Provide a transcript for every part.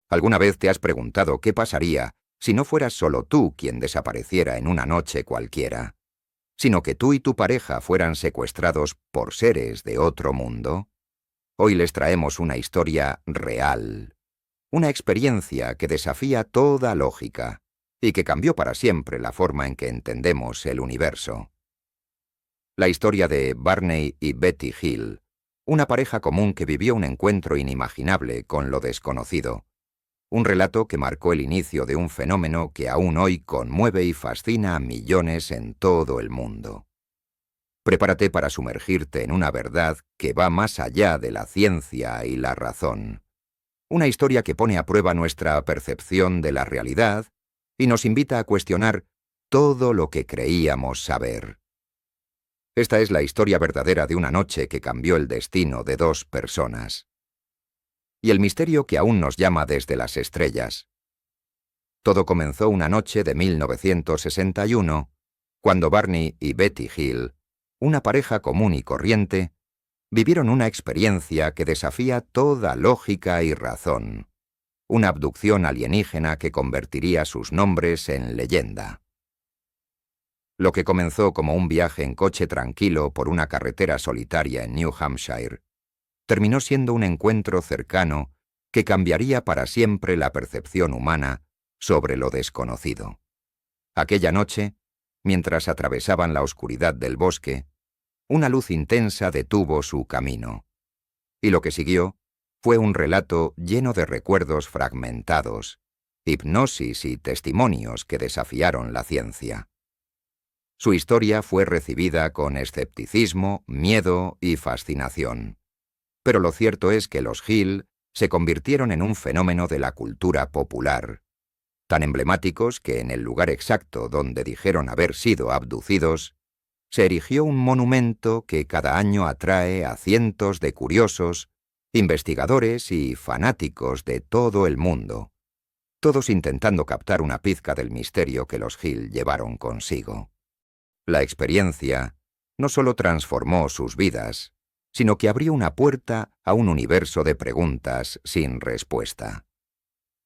¿Alguna vez te has preguntado qué pasaría si no fueras solo tú quien desapareciera en una noche cualquiera, sino que tú y tu pareja fueran secuestrados por seres de otro mundo? Hoy les traemos una historia real, una experiencia que desafía toda lógica y que cambió para siempre la forma en que entendemos el universo. La historia de Barney y Betty Hill, una pareja común que vivió un encuentro inimaginable con lo desconocido. Un relato que marcó el inicio de un fenómeno que aún hoy conmueve y fascina a millones en todo el mundo. Prepárate para sumergirte en una verdad que va más allá de la ciencia y la razón. Una historia que pone a prueba nuestra percepción de la realidad y nos invita a cuestionar todo lo que creíamos saber. Esta es la historia verdadera de una noche que cambió el destino de dos personas. Y el misterio que aún nos llama desde las estrellas. Todo comenzó una noche de 1961, cuando Barney y Betty Hill, una pareja común y corriente, vivieron una experiencia que desafía toda lógica y razón. Una abducción alienígena que convertiría sus nombres en leyenda. Lo que comenzó como un viaje en coche tranquilo por una carretera solitaria en New Hampshire, terminó siendo un encuentro cercano que cambiaría para siempre la percepción humana sobre lo desconocido. Aquella noche, mientras atravesaban la oscuridad del bosque, una luz intensa detuvo su camino. Y lo que siguió fue un relato lleno de recuerdos fragmentados, hipnosis y testimonios que desafiaron la ciencia. Su historia fue recibida con escepticismo, miedo y fascinación. Pero lo cierto es que los Hill se convirtieron en un fenómeno de la cultura popular, tan emblemáticos que en el lugar exacto donde dijeron haber sido abducidos, se erigió un monumento que cada año atrae a cientos de curiosos, investigadores y fanáticos de todo el mundo, todos intentando captar una pizca del misterio que los Hill llevaron consigo. La experiencia no solo transformó sus vidas, sino que abrió una puerta a un universo de preguntas sin respuesta.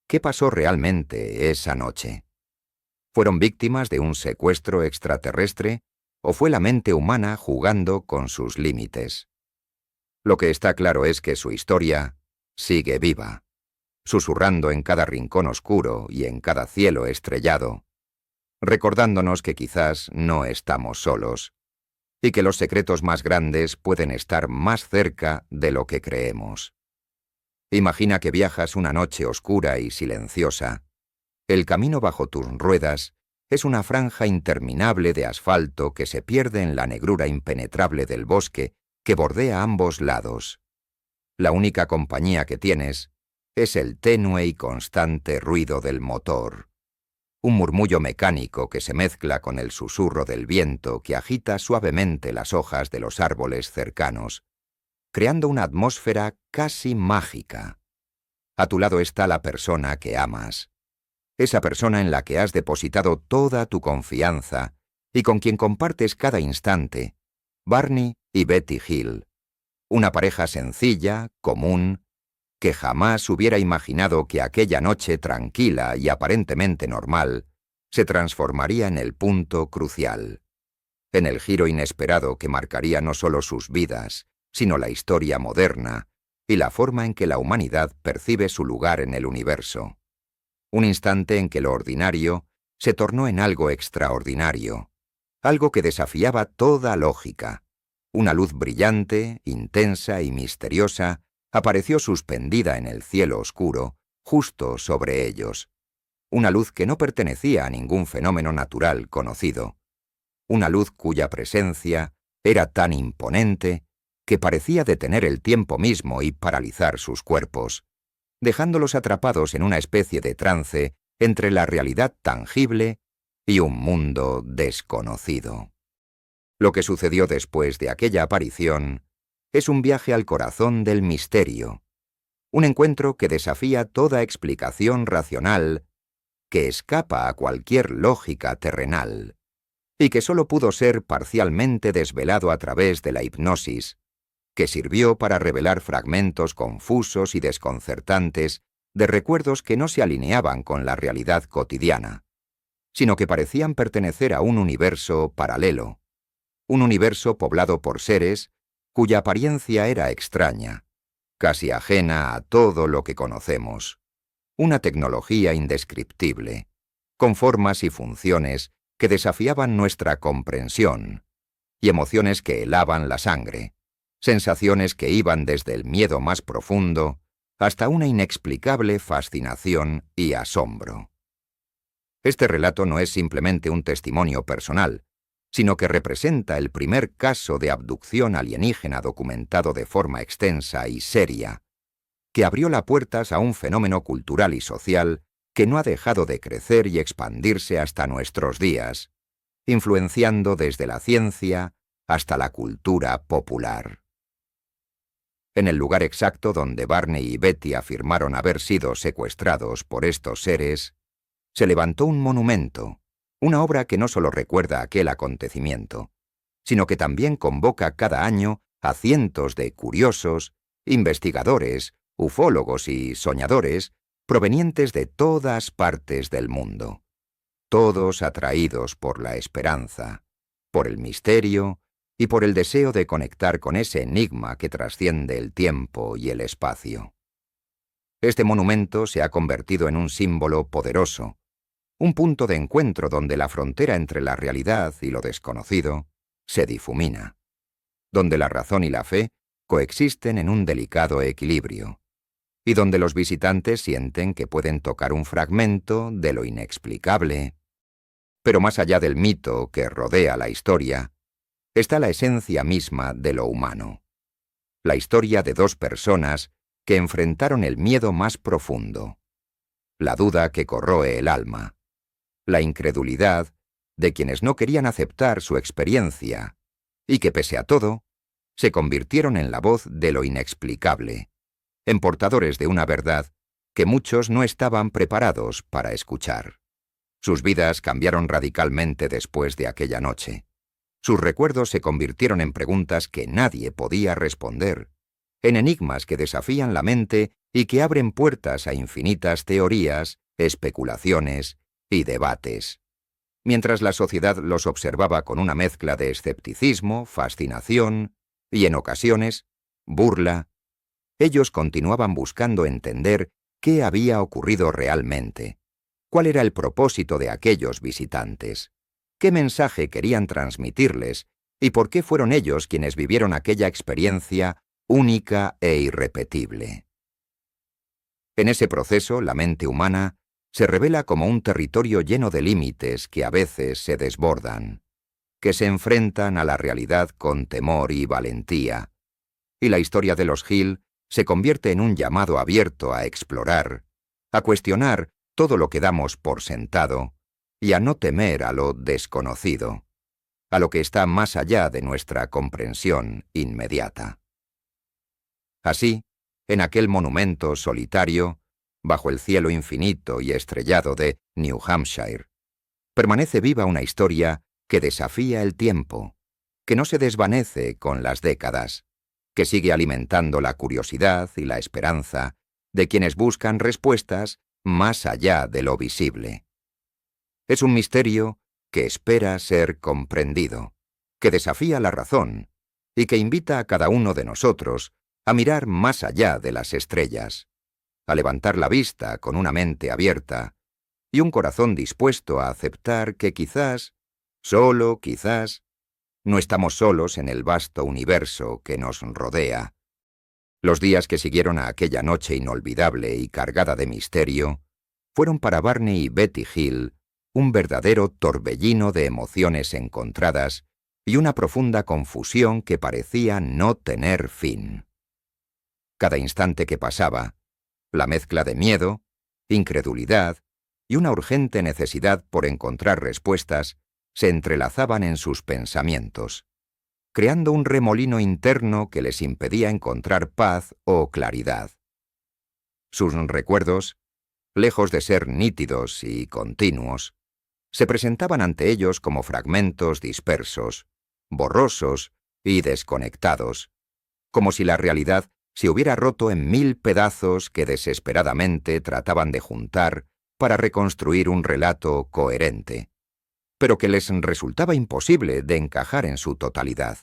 ¿Qué pasó realmente esa noche? ¿Fueron víctimas de un secuestro extraterrestre o fue la mente humana jugando con sus límites? Lo que está claro es que su historia sigue viva, susurrando en cada rincón oscuro y en cada cielo estrellado, recordándonos que quizás no estamos solos, y que los secretos más grandes pueden estar más cerca de lo que creemos. Imagina que viajas una noche oscura y silenciosa. El camino bajo tus ruedas es una franja interminable de asfalto que se pierde en la negrura impenetrable del bosque que bordea ambos lados. La única compañía que tienes es el tenue y constante ruido del motor. Un murmullo mecánico que se mezcla con el susurro del viento que agita suavemente las hojas de los árboles cercanos, creando una atmósfera casi mágica. A tu lado está la persona que amas, esa persona en la que has depositado toda tu confianza y con quien compartes cada instante, Barney y Betty Hill, una pareja sencilla, común, que jamás hubiera imaginado que aquella noche tranquila y aparentemente normal se transformaría en el punto crucial, en el giro inesperado que marcaría no solo sus vidas, sino la historia moderna y la forma en que la humanidad percibe su lugar en el universo. Un instante en que lo ordinario se tornó en algo extraordinario, algo que desafiaba toda lógica. Una luz brillante, intensa y misteriosa apareció suspendida en el cielo oscuro, justo sobre ellos. Una luz que no pertenecía a ningún fenómeno natural conocido. Una luz cuya presencia era tan imponente que parecía detener el tiempo mismo y paralizar sus cuerpos, dejándolos atrapados en una especie de trance entre la realidad tangible y un mundo desconocido. Lo que sucedió después de aquella aparición es un viaje al corazón del misterio, un encuentro que desafía toda explicación racional, que escapa a cualquier lógica terrenal, y que solo pudo ser parcialmente desvelado a través de la hipnosis, que sirvió para revelar fragmentos confusos y desconcertantes de recuerdos que no se alineaban con la realidad cotidiana, sino que parecían pertenecer a un universo paralelo, un universo poblado por seres cuya apariencia era extraña, casi ajena a todo lo que conocemos, una tecnología indescriptible, con formas y funciones que desafiaban nuestra comprensión, y emociones que helaban la sangre, sensaciones que iban desde el miedo más profundo hasta una inexplicable fascinación y asombro. Este relato no es simplemente un testimonio personal, sino que representa el primer caso de abducción alienígena documentado de forma extensa y seria, que abrió las puertas a un fenómeno cultural y social que no ha dejado de crecer y expandirse hasta nuestros días, influenciando desde la ciencia hasta la cultura popular. En el lugar exacto donde Barney y Betty afirmaron haber sido secuestrados por estos seres, se levantó un monumento, una obra que no solo recuerda aquel acontecimiento, sino que también convoca cada año a cientos de curiosos, investigadores, ufólogos y soñadores provenientes de todas partes del mundo, todos atraídos por la esperanza, por el misterio y por el deseo de conectar con ese enigma que trasciende el tiempo y el espacio. Este monumento se ha convertido en un símbolo poderoso, un punto de encuentro donde la frontera entre la realidad y lo desconocido se difumina, donde la razón y la fe coexisten en un delicado equilibrio, y donde los visitantes sienten que pueden tocar un fragmento de lo inexplicable. Pero más allá del mito que rodea la historia, está la esencia misma de lo humano, la historia de dos personas que enfrentaron el miedo más profundo, la duda que corroe el alma, la incredulidad de quienes no querían aceptar su experiencia y que, pese a todo, se convirtieron en la voz de lo inexplicable, en portadores de una verdad que muchos no estaban preparados para escuchar. Sus vidas cambiaron radicalmente después de aquella noche. Sus recuerdos se convirtieron en preguntas que nadie podía responder, en enigmas que desafían la mente y que abren puertas a infinitas teorías, especulaciones y debates. Mientras la sociedad los observaba con una mezcla de escepticismo, fascinación y, en ocasiones, burla, ellos continuaban buscando entender qué había ocurrido realmente, cuál era el propósito de aquellos visitantes, qué mensaje querían transmitirles y por qué fueron ellos quienes vivieron aquella experiencia única e irrepetible. En ese proceso, la mente humana se revela como un territorio lleno de límites que a veces se desbordan, que se enfrentan a la realidad con temor y valentía, y la historia de los Hill se convierte en un llamado abierto a explorar, a cuestionar todo lo que damos por sentado y a no temer a lo desconocido, a lo que está más allá de nuestra comprensión inmediata. Así, en aquel monumento solitario, bajo el cielo infinito y estrellado de New Hampshire, permanece viva una historia que desafía el tiempo, que no se desvanece con las décadas, que sigue alimentando la curiosidad y la esperanza de quienes buscan respuestas más allá de lo visible. Es un misterio que espera ser comprendido, que desafía la razón y que invita a cada uno de nosotros a mirar más allá de las estrellas, a levantar la vista con una mente abierta y un corazón dispuesto a aceptar que quizás, solo quizás, no estamos solos en el vasto universo que nos rodea. Los días que siguieron a aquella noche inolvidable y cargada de misterio fueron para Barney y Betty Hill un verdadero torbellino de emociones encontradas y una profunda confusión que parecía no tener fin. Cada instante que pasaba, la mezcla de miedo, incredulidad y una urgente necesidad por encontrar respuestas se entrelazaban en sus pensamientos, creando un remolino interno que les impedía encontrar paz o claridad. Sus recuerdos, lejos de ser nítidos y continuos, se presentaban ante ellos como fragmentos dispersos, borrosos y desconectados, como si la realidad se hubiera roto en 1000 pedazos que desesperadamente trataban de juntar para reconstruir un relato coherente, pero que les resultaba imposible de encajar en su totalidad.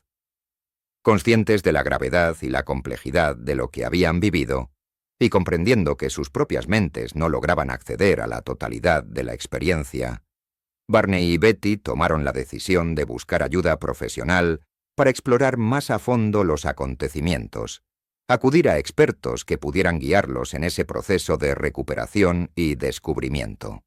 Conscientes de la gravedad y la complejidad de lo que habían vivido, y comprendiendo que sus propias mentes no lograban acceder a la totalidad de la experiencia, Barney y Betty tomaron la decisión de buscar ayuda profesional para explorar más a fondo los acontecimientos, acudir a expertos que pudieran guiarlos en ese proceso de recuperación y descubrimiento.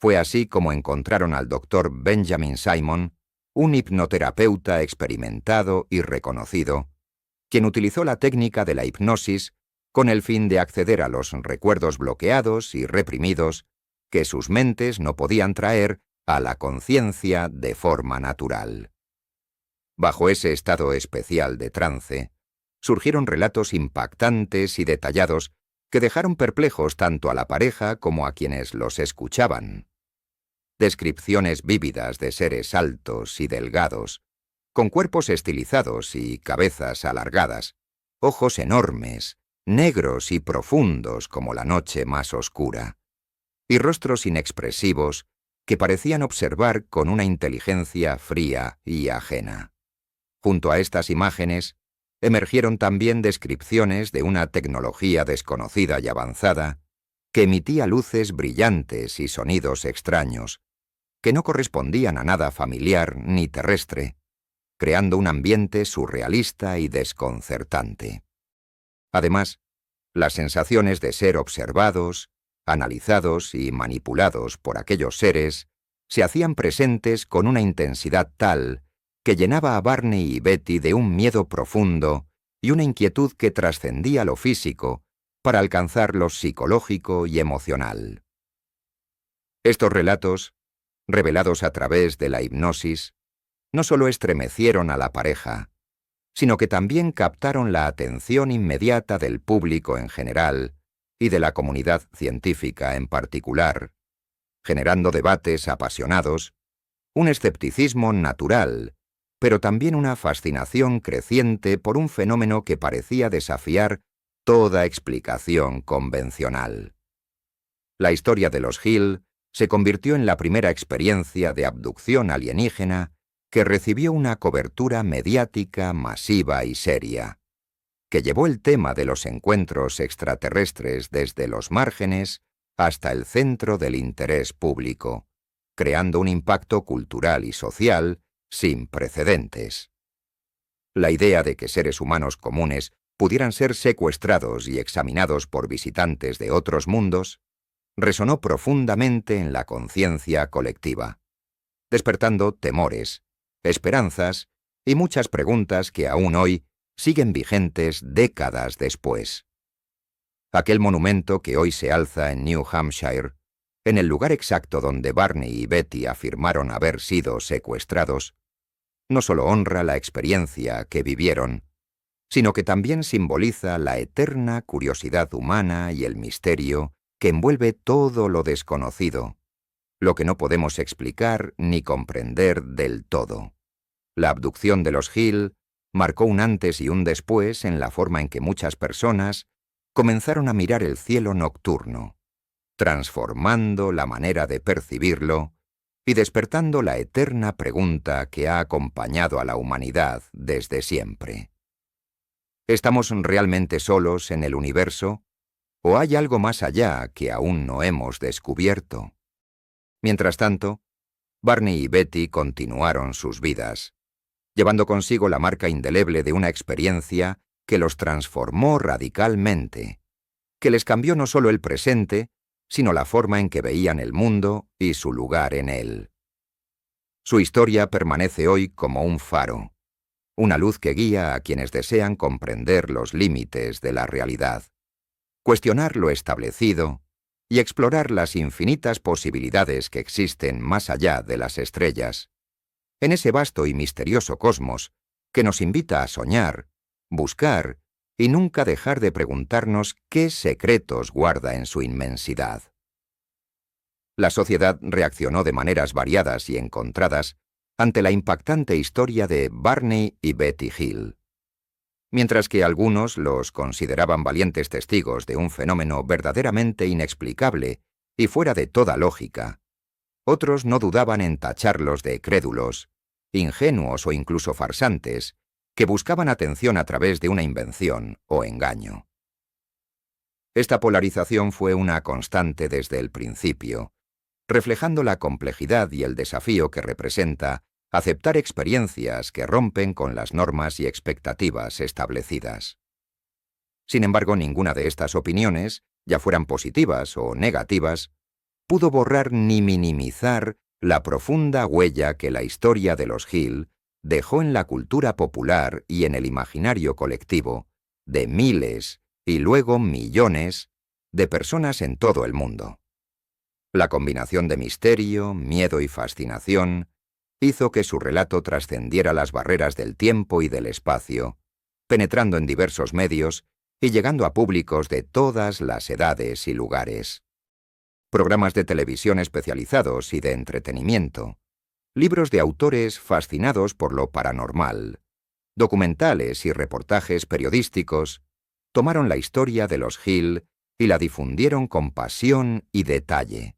Fue así como encontraron al Dr. Benjamin Simon, un hipnoterapeuta experimentado y reconocido, quien utilizó la técnica de la hipnosis con el fin de acceder a los recuerdos bloqueados y reprimidos que sus mentes no podían traer a la conciencia de forma natural. Bajo ese estado especial de trance, surgieron relatos impactantes y detallados que dejaron perplejos tanto a la pareja como a quienes los escuchaban. Descripciones vívidas de seres altos y delgados, con cuerpos estilizados y cabezas alargadas, ojos enormes, negros y profundos como la noche más oscura, y rostros inexpresivos que parecían observar con una inteligencia fría y ajena. Junto a estas imágenes, emergieron también descripciones de una tecnología desconocida y avanzada que emitía luces brillantes y sonidos extraños, que no correspondían a nada familiar ni terrestre, creando un ambiente surrealista y desconcertante. Además, las sensaciones de ser observados, analizados y manipulados por aquellos seres se hacían presentes con una intensidad tal que llenaba a Barney y Betty de un miedo profundo y una inquietud que trascendía lo físico para alcanzar lo psicológico y emocional. Estos relatos, revelados a través de la hipnosis, no solo estremecieron a la pareja, sino que también captaron la atención inmediata del público en general y de la comunidad científica en particular, generando debates apasionados, un escepticismo natural, pero también una fascinación creciente por un fenómeno que parecía desafiar toda explicación convencional. La historia de los Hill se convirtió en la primera experiencia de abducción alienígena que recibió una cobertura mediática masiva y seria, que llevó el tema de los encuentros extraterrestres desde los márgenes hasta el centro del interés público, creando un impacto cultural y social sin precedentes. La idea de que seres humanos comunes pudieran ser secuestrados y examinados por visitantes de otros mundos resonó profundamente en la conciencia colectiva, despertando temores, esperanzas y muchas preguntas que aún hoy siguen vigentes décadas después. Aquel monumento que hoy se alza en New Hampshire, en el lugar exacto donde Barney y Betty afirmaron haber sido secuestrados, no solo honra la experiencia que vivieron, sino que también simboliza la eterna curiosidad humana y el misterio que envuelve todo lo desconocido, lo que no podemos explicar ni comprender del todo. La abducción de los Hill marcó un antes y un después en la forma en que muchas personas comenzaron a mirar el cielo nocturno, transformando la manera de percibirlo y despertando la eterna pregunta que ha acompañado a la humanidad desde siempre. ¿Estamos realmente solos en el universo? ¿O hay algo más allá que aún no hemos descubierto? Mientras tanto, Barney y Betty continuaron sus vidas, llevando consigo la marca indeleble de una experiencia que los transformó radicalmente, que les cambió no solo el presente, sino la forma en que veían el mundo y su lugar en él. Su historia permanece hoy como un faro, una luz que guía a quienes desean comprender los límites de la realidad, cuestionar lo establecido y explorar las infinitas posibilidades que existen más allá de las estrellas, en ese vasto y misterioso cosmos que nos invita a soñar, buscar y nunca dejar de preguntarnos qué secretos guarda en su inmensidad. La sociedad reaccionó de maneras variadas y encontradas ante la impactante historia de Barney y Betty Hill. Mientras que algunos los consideraban valientes testigos de un fenómeno verdaderamente inexplicable y fuera de toda lógica, otros no dudaban en tacharlos de crédulos, ingenuos o incluso farsantes, que buscaban atención a través de una invención o engaño. Esta polarización fue una constante desde el principio, reflejando la complejidad y el desafío que representa aceptar experiencias que rompen con las normas y expectativas establecidas. Sin embargo, ninguna de estas opiniones, ya fueran positivas o negativas, pudo borrar ni minimizar la profunda huella que la historia de los Hill dejó en la cultura popular y en el imaginario colectivo de miles y luego millones de personas en todo el mundo. La combinación de misterio, miedo y fascinación hizo que su relato trascendiera las barreras del tiempo y del espacio, penetrando en diversos medios y llegando a públicos de todas las edades y lugares. Programas de televisión especializados y de entretenimiento, libros de autores fascinados por lo paranormal, documentales y reportajes periodísticos tomaron la historia de los Hill y la difundieron con pasión y detalle,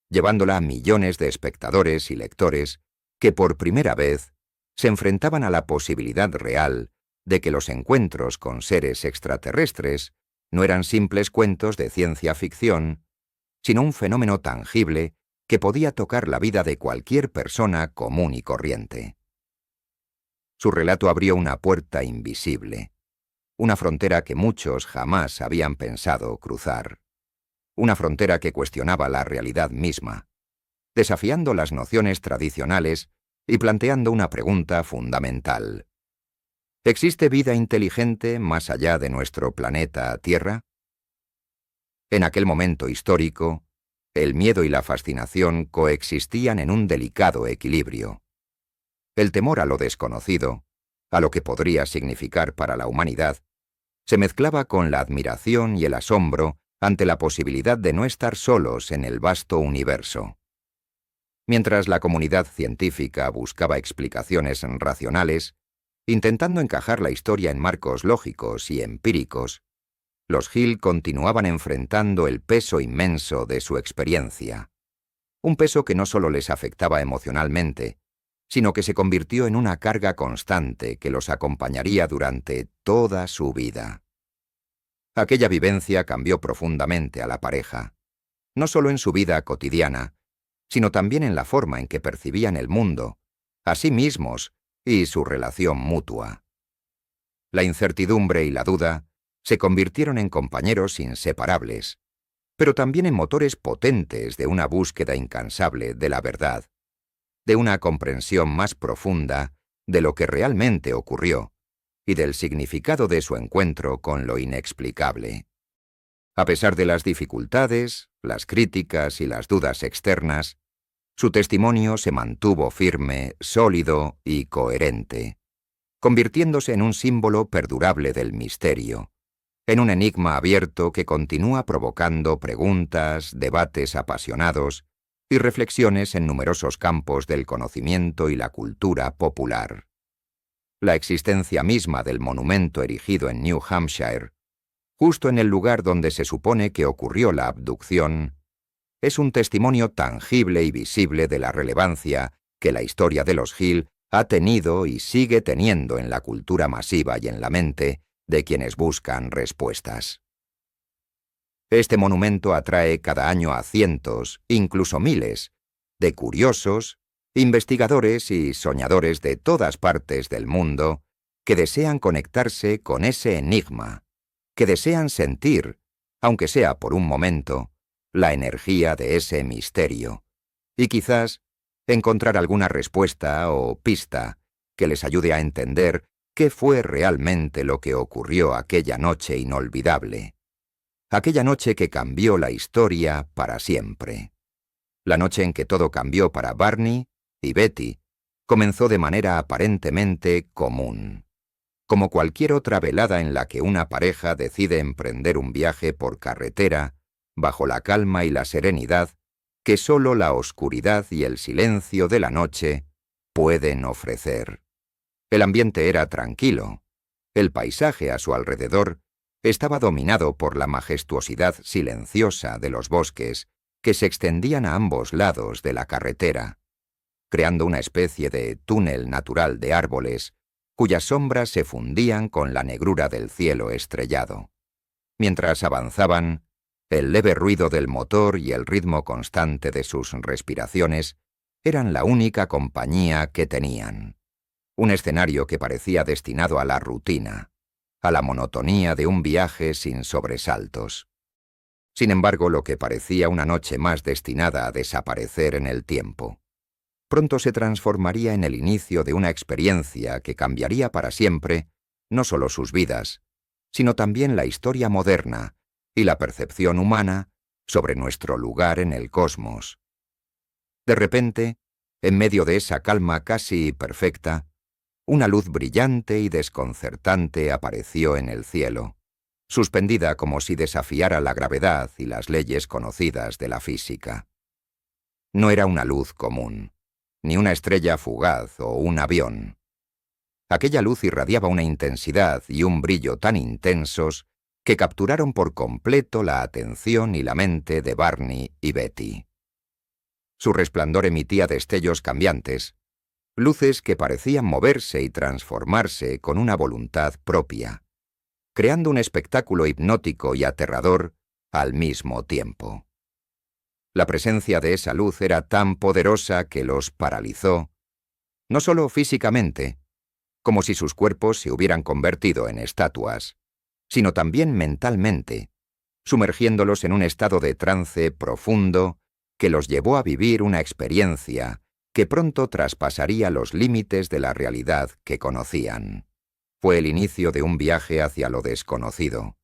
llevándola a millones de espectadores y lectores que por primera vez se enfrentaban a la posibilidad real de que los encuentros con seres extraterrestres no eran simples cuentos de ciencia ficción, sino un fenómeno tangible que podía tocar la vida de cualquier persona común y corriente. Su relato abrió una puerta invisible, una frontera que muchos jamás habían pensado cruzar, una frontera que cuestionaba la realidad misma, desafiando las nociones tradicionales y planteando una pregunta fundamental. ¿Existe vida inteligente más allá de nuestro planeta Tierra? En aquel momento histórico, el miedo y la fascinación coexistían en un delicado equilibrio. El temor a lo desconocido, a lo que podría significar para la humanidad, se mezclaba con la admiración y el asombro ante la posibilidad de no estar solos en el vasto universo. Mientras la comunidad científica buscaba explicaciones racionales, intentando encajar la historia en marcos lógicos y empíricos, los Hill continuaban enfrentando el peso inmenso de su experiencia. Un peso que no solo les afectaba emocionalmente, sino que se convirtió en una carga constante que los acompañaría durante toda su vida. Aquella vivencia cambió profundamente a la pareja, no solo en su vida cotidiana, sino también en la forma en que percibían el mundo, a sí mismos y su relación mutua. La incertidumbre y la duda se convirtieron en compañeros inseparables, pero también en motores potentes de una búsqueda incansable de la verdad, de una comprensión más profunda de lo que realmente ocurrió y del significado de su encuentro con lo inexplicable. A pesar de las dificultades, las críticas y las dudas externas, su testimonio se mantuvo firme, sólido y coherente, convirtiéndose en un símbolo perdurable del misterio, en un enigma abierto que continúa provocando preguntas, debates apasionados y reflexiones en numerosos campos del conocimiento y la cultura popular. La existencia misma del monumento erigido en New Hampshire, justo en el lugar donde se supone que ocurrió la abducción, es un testimonio tangible y visible de la relevancia que la historia de los Hill ha tenido y sigue teniendo en la cultura masiva y en la mente de quienes buscan respuestas. Este monumento atrae cada año a cientos, incluso miles, de curiosos, investigadores y soñadores de todas partes del mundo que desean conectarse con ese enigma, que desean sentir, aunque sea por un momento, la energía de ese misterio, y quizás encontrar alguna respuesta o pista que les ayude a entender qué fue realmente lo que ocurrió aquella noche inolvidable, aquella noche que cambió la historia para siempre. La noche en que todo cambió para Barney y Betty comenzó de manera aparentemente común, como cualquier otra velada en la que una pareja decide emprender un viaje por carretera bajo la calma y la serenidad que solo la oscuridad y el silencio de la noche pueden ofrecer. El ambiente era tranquilo, El paisaje a su alrededor estaba dominado por la majestuosidad silenciosa de los bosques que se extendían a ambos lados de la carretera, creando una especie de túnel natural de árboles cuyas sombras se fundían con la negrura del cielo estrellado. Mientras avanzaban, el leve ruido del motor y el ritmo constante de sus respiraciones eran la única compañía que tenían. Un escenario que parecía destinado a la rutina, a la monotonía de un viaje sin sobresaltos. Sin embargo, lo que parecía una noche más destinada a desaparecer en el tiempo, pronto se transformaría en el inicio de una experiencia que cambiaría para siempre no solo sus vidas, sino también la historia moderna y la percepción humana sobre nuestro lugar en el cosmos. De repente, en medio de esa calma casi perfecta, una luz brillante y desconcertante apareció en el cielo, suspendida como si desafiara la gravedad y las leyes conocidas de la física. No era una luz común, ni una estrella fugaz o un avión. Aquella luz irradiaba una intensidad y un brillo tan intensos que capturaron por completo la atención y la mente de Barney y Betty. Su resplandor emitía destellos cambiantes, luces que parecían moverse y transformarse con una voluntad propia, creando un espectáculo hipnótico y aterrador al mismo tiempo. La presencia de esa luz era tan poderosa que los paralizó, no solo físicamente, como si sus cuerpos se hubieran convertido en estatuas, sino también mentalmente, sumergiéndolos en un estado de trance profundo que los llevó a vivir una experiencia que pronto traspasaría los límites de la realidad que conocían. Fue el inicio de un viaje hacia lo desconocido,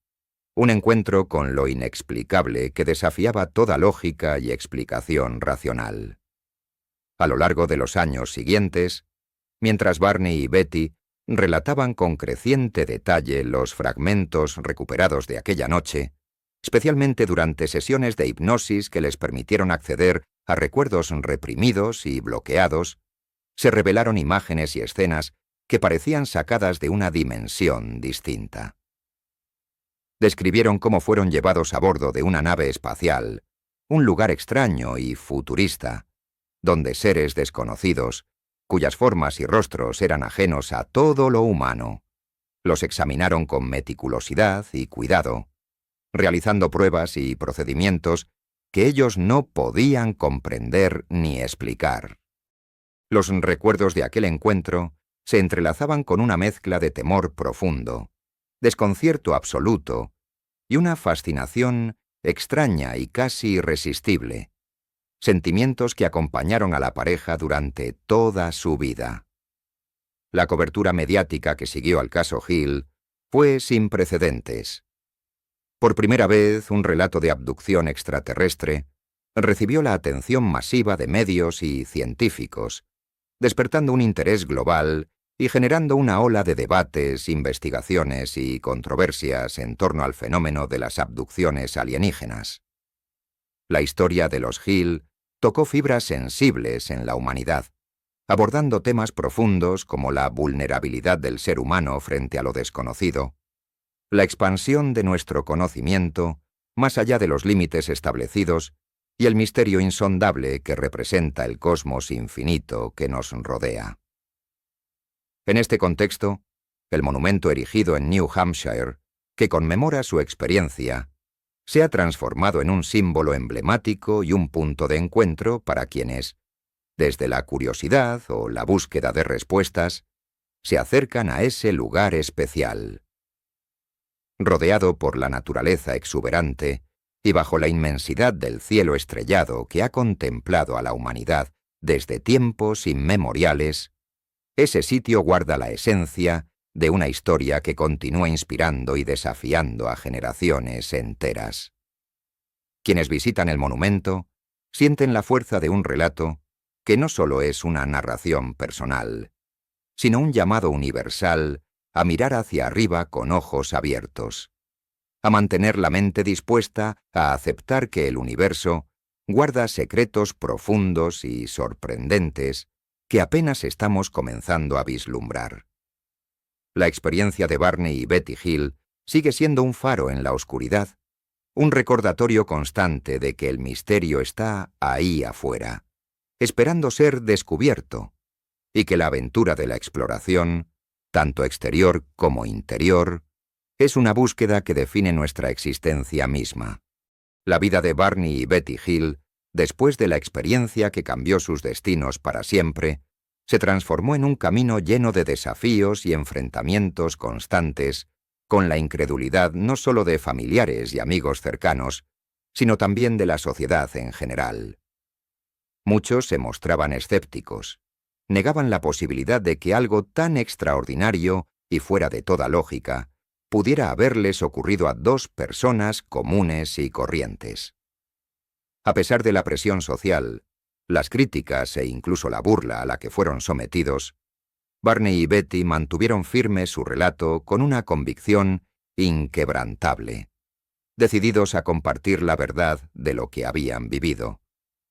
un encuentro con lo inexplicable que desafiaba toda lógica y explicación racional. A lo largo de los años siguientes, mientras Barney y Betty relataban con creciente detalle los fragmentos recuperados de aquella noche, especialmente durante sesiones de hipnosis que les permitieron acceder a recuerdos reprimidos y bloqueados, se revelaron imágenes y escenas que parecían sacadas de una dimensión distinta. Describieron cómo fueron llevados a bordo de una nave espacial, un lugar extraño y futurista, donde seres desconocidos, cuyas formas y rostros eran ajenos a todo lo humano, los examinaron con meticulosidad y cuidado, realizando pruebas y procedimientos que ellos no podían comprender ni explicar. Los recuerdos de aquel encuentro se entrelazaban con una mezcla de temor profundo, desconcierto absoluto y una fascinación extraña y casi irresistible, sentimientos que acompañaron a la pareja durante toda su vida. La cobertura mediática que siguió al caso Hill fue sin precedentes. Por primera vez, un relato de abducción extraterrestre recibió la atención masiva de medios y científicos, despertando un interés global y generando una ola de debates, investigaciones y controversias en torno al fenómeno de las abducciones alienígenas. La historia de los Hill tocó fibras sensibles en la humanidad, abordando temas profundos como la vulnerabilidad del ser humano frente a lo desconocido, la expansión de nuestro conocimiento más allá de los límites establecidos y el misterio insondable que representa el cosmos infinito que nos rodea. En este contexto, el monumento erigido en New Hampshire, que conmemora su experiencia, se ha transformado en un símbolo emblemático y un punto de encuentro para quienes, desde la curiosidad o la búsqueda de respuestas, se acercan a ese lugar especial. Rodeado por la naturaleza exuberante y bajo la inmensidad del cielo estrellado que ha contemplado a la humanidad desde tiempos inmemoriales, ese sitio guarda la esencia de una historia que continúa inspirando y desafiando a generaciones enteras. Quienes visitan el monumento sienten la fuerza de un relato que no solo es una narración personal, sino un llamado universal a mirar hacia arriba con ojos abiertos, a mantener la mente dispuesta a aceptar que el universo guarda secretos profundos y sorprendentes que apenas estamos comenzando a vislumbrar. La experiencia de Barney y Betty Hill sigue siendo un faro en la oscuridad, un recordatorio constante de que el misterio está ahí afuera, esperando ser descubierto, y que la aventura de la exploración, tanto exterior como interior, es una búsqueda que define nuestra existencia misma. La vida de Barney y Betty Hill, después de la experiencia que cambió sus destinos para siempre, se transformó en un camino lleno de desafíos y enfrentamientos constantes con la incredulidad no solo de familiares y amigos cercanos, sino también de la sociedad en general. Muchos se mostraban escépticos, negaban la posibilidad de que algo tan extraordinario y fuera de toda lógica pudiera haberles ocurrido a dos personas comunes y corrientes. A pesar de la presión social, las críticas e incluso la burla a la que fueron sometidos, Barney y Betty mantuvieron firme su relato con una convicción inquebrantable, decididos a compartir la verdad de lo que habían vivido,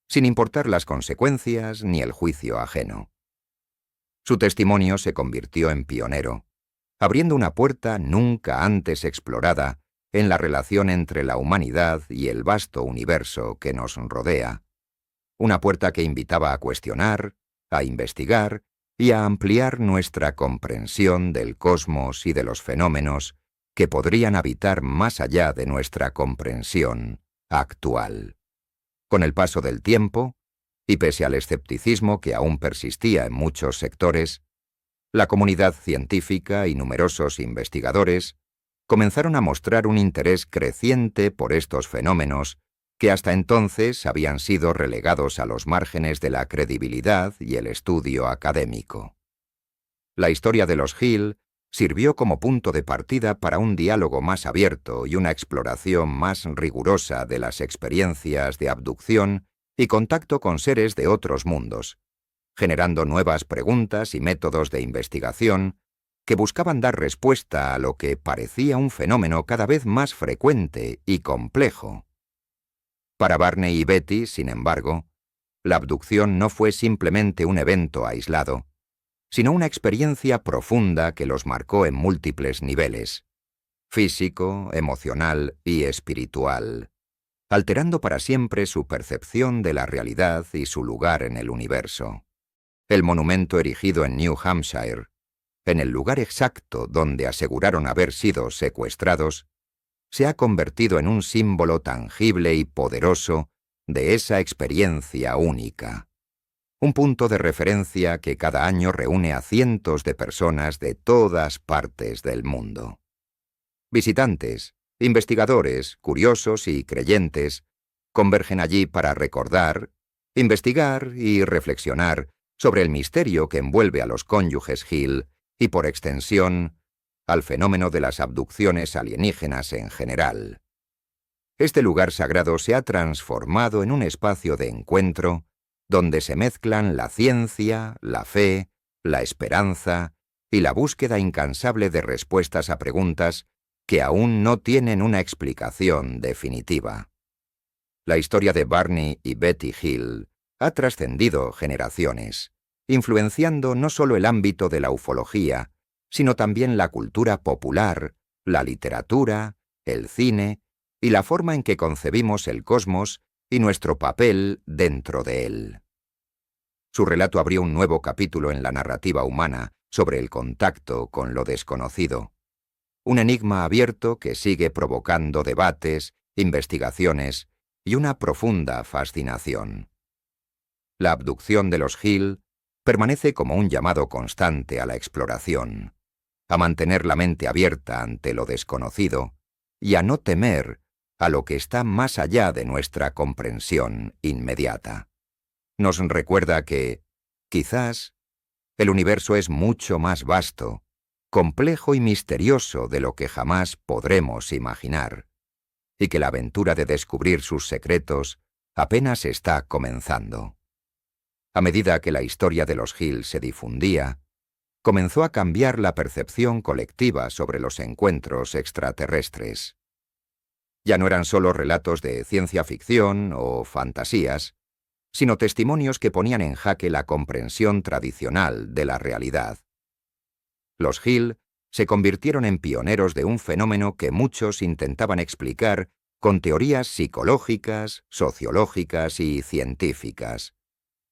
sin importar las consecuencias ni el juicio ajeno. Su testimonio se convirtió en pionero, abriendo una puerta nunca antes explorada en la relación entre la humanidad y el vasto universo que nos rodea. Una puerta que invitaba a cuestionar, a investigar y a ampliar nuestra comprensión del cosmos y de los fenómenos que podrían habitar más allá de nuestra comprensión actual. Con el paso del tiempo, y pese al escepticismo que aún persistía en muchos sectores, la comunidad científica y numerosos investigadores comenzaron a mostrar un interés creciente por estos fenómenos que hasta entonces habían sido relegados a los márgenes de la credibilidad y el estudio académico. La historia de los Hill sirvió como punto de partida para un diálogo más abierto y una exploración más rigurosa de las experiencias de abducción y contacto con seres de otros mundos, generando nuevas preguntas y métodos de investigación que buscaban dar respuesta a lo que parecía un fenómeno cada vez más frecuente y complejo. Para Barney y Betty, sin embargo, la abducción no fue simplemente un evento aislado, sino una experiencia profunda que los marcó en múltiples niveles, físico, emocional y espiritual, alterando para siempre su percepción de la realidad y su lugar en el universo. El monumento erigido en New Hampshire, en el lugar exacto donde aseguraron haber sido secuestrados, se ha convertido en un símbolo tangible y poderoso de esa experiencia única. Un punto de referencia que cada año reúne a cientos de personas de todas partes del mundo. Visitantes, investigadores, curiosos y creyentes convergen allí para recordar, investigar y reflexionar sobre el misterio que envuelve a los cónyuges Hill y, por extensión, al fenómeno de las abducciones alienígenas en general. Este lugar sagrado se ha transformado en un espacio de encuentro donde se mezclan la ciencia, la fe, la esperanza y la búsqueda incansable de respuestas a preguntas que aún no tienen una explicación definitiva. La historia de Barney y Betty Hill ha trascendido generaciones, influenciando no solo el ámbito de la ufología, sino también la cultura popular, la literatura, el cine y la forma en que concebimos el cosmos y nuestro papel dentro de él. Su relato abrió un nuevo capítulo en la narrativa humana sobre el contacto con lo desconocido, un enigma abierto que sigue provocando debates, investigaciones y una profunda fascinación. La abducción de los Hill permanece como un llamado constante a la exploración, a mantener la mente abierta ante lo desconocido y a no temer a lo que está más allá de nuestra comprensión inmediata. Nos recuerda que, quizás, el universo es mucho más vasto, complejo y misterioso de lo que jamás podremos imaginar, y que la aventura de descubrir sus secretos apenas está comenzando. A medida que la historia de los Hill se difundía, comenzó a cambiar la percepción colectiva sobre los encuentros extraterrestres. Ya no eran solo relatos de ciencia ficción o fantasías, sino testimonios que ponían en jaque la comprensión tradicional de la realidad. Los Hill se convirtieron en pioneros de un fenómeno que muchos intentaban explicar con teorías psicológicas, sociológicas y científicas,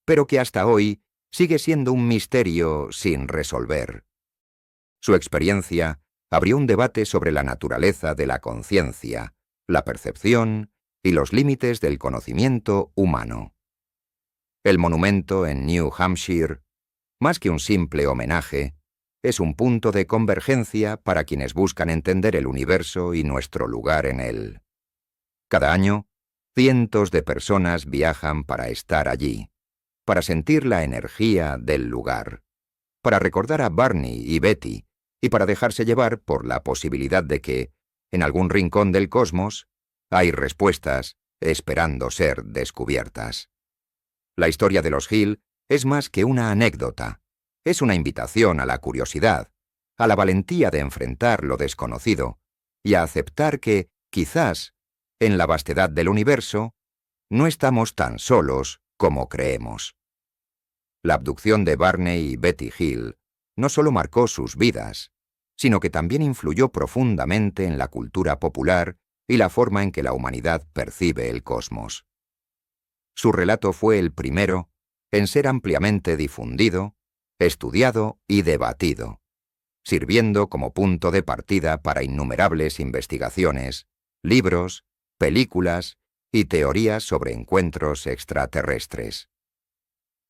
pero que hasta hoy sigue siendo un misterio sin resolver. Su experiencia abrió un debate sobre la naturaleza de la conciencia, la percepción y los límites del conocimiento humano. El monumento en New Hampshire, más que un simple homenaje, es un punto de convergencia para quienes buscan entender el universo y nuestro lugar en él. Cada año, cientos de personas viajan para estar allí, para sentir la energía del lugar, para recordar a Barney y Betty y para dejarse llevar por la posibilidad de que, en algún rincón del cosmos, hay respuestas esperando ser descubiertas. La historia de los Hill es más que una anécdota. Es una invitación a la curiosidad, a la valentía de enfrentar lo desconocido y a aceptar que, quizás, en la vastedad del universo, no estamos tan solos como creemos. La abducción de Barney y Betty Hill no solo marcó sus vidas, sino que también influyó profundamente en la cultura popular y la forma en que la humanidad percibe el cosmos. Su relato fue el primero en ser ampliamente difundido, estudiado y debatido, sirviendo como punto de partida para innumerables investigaciones, libros, películas y teorías sobre encuentros extraterrestres.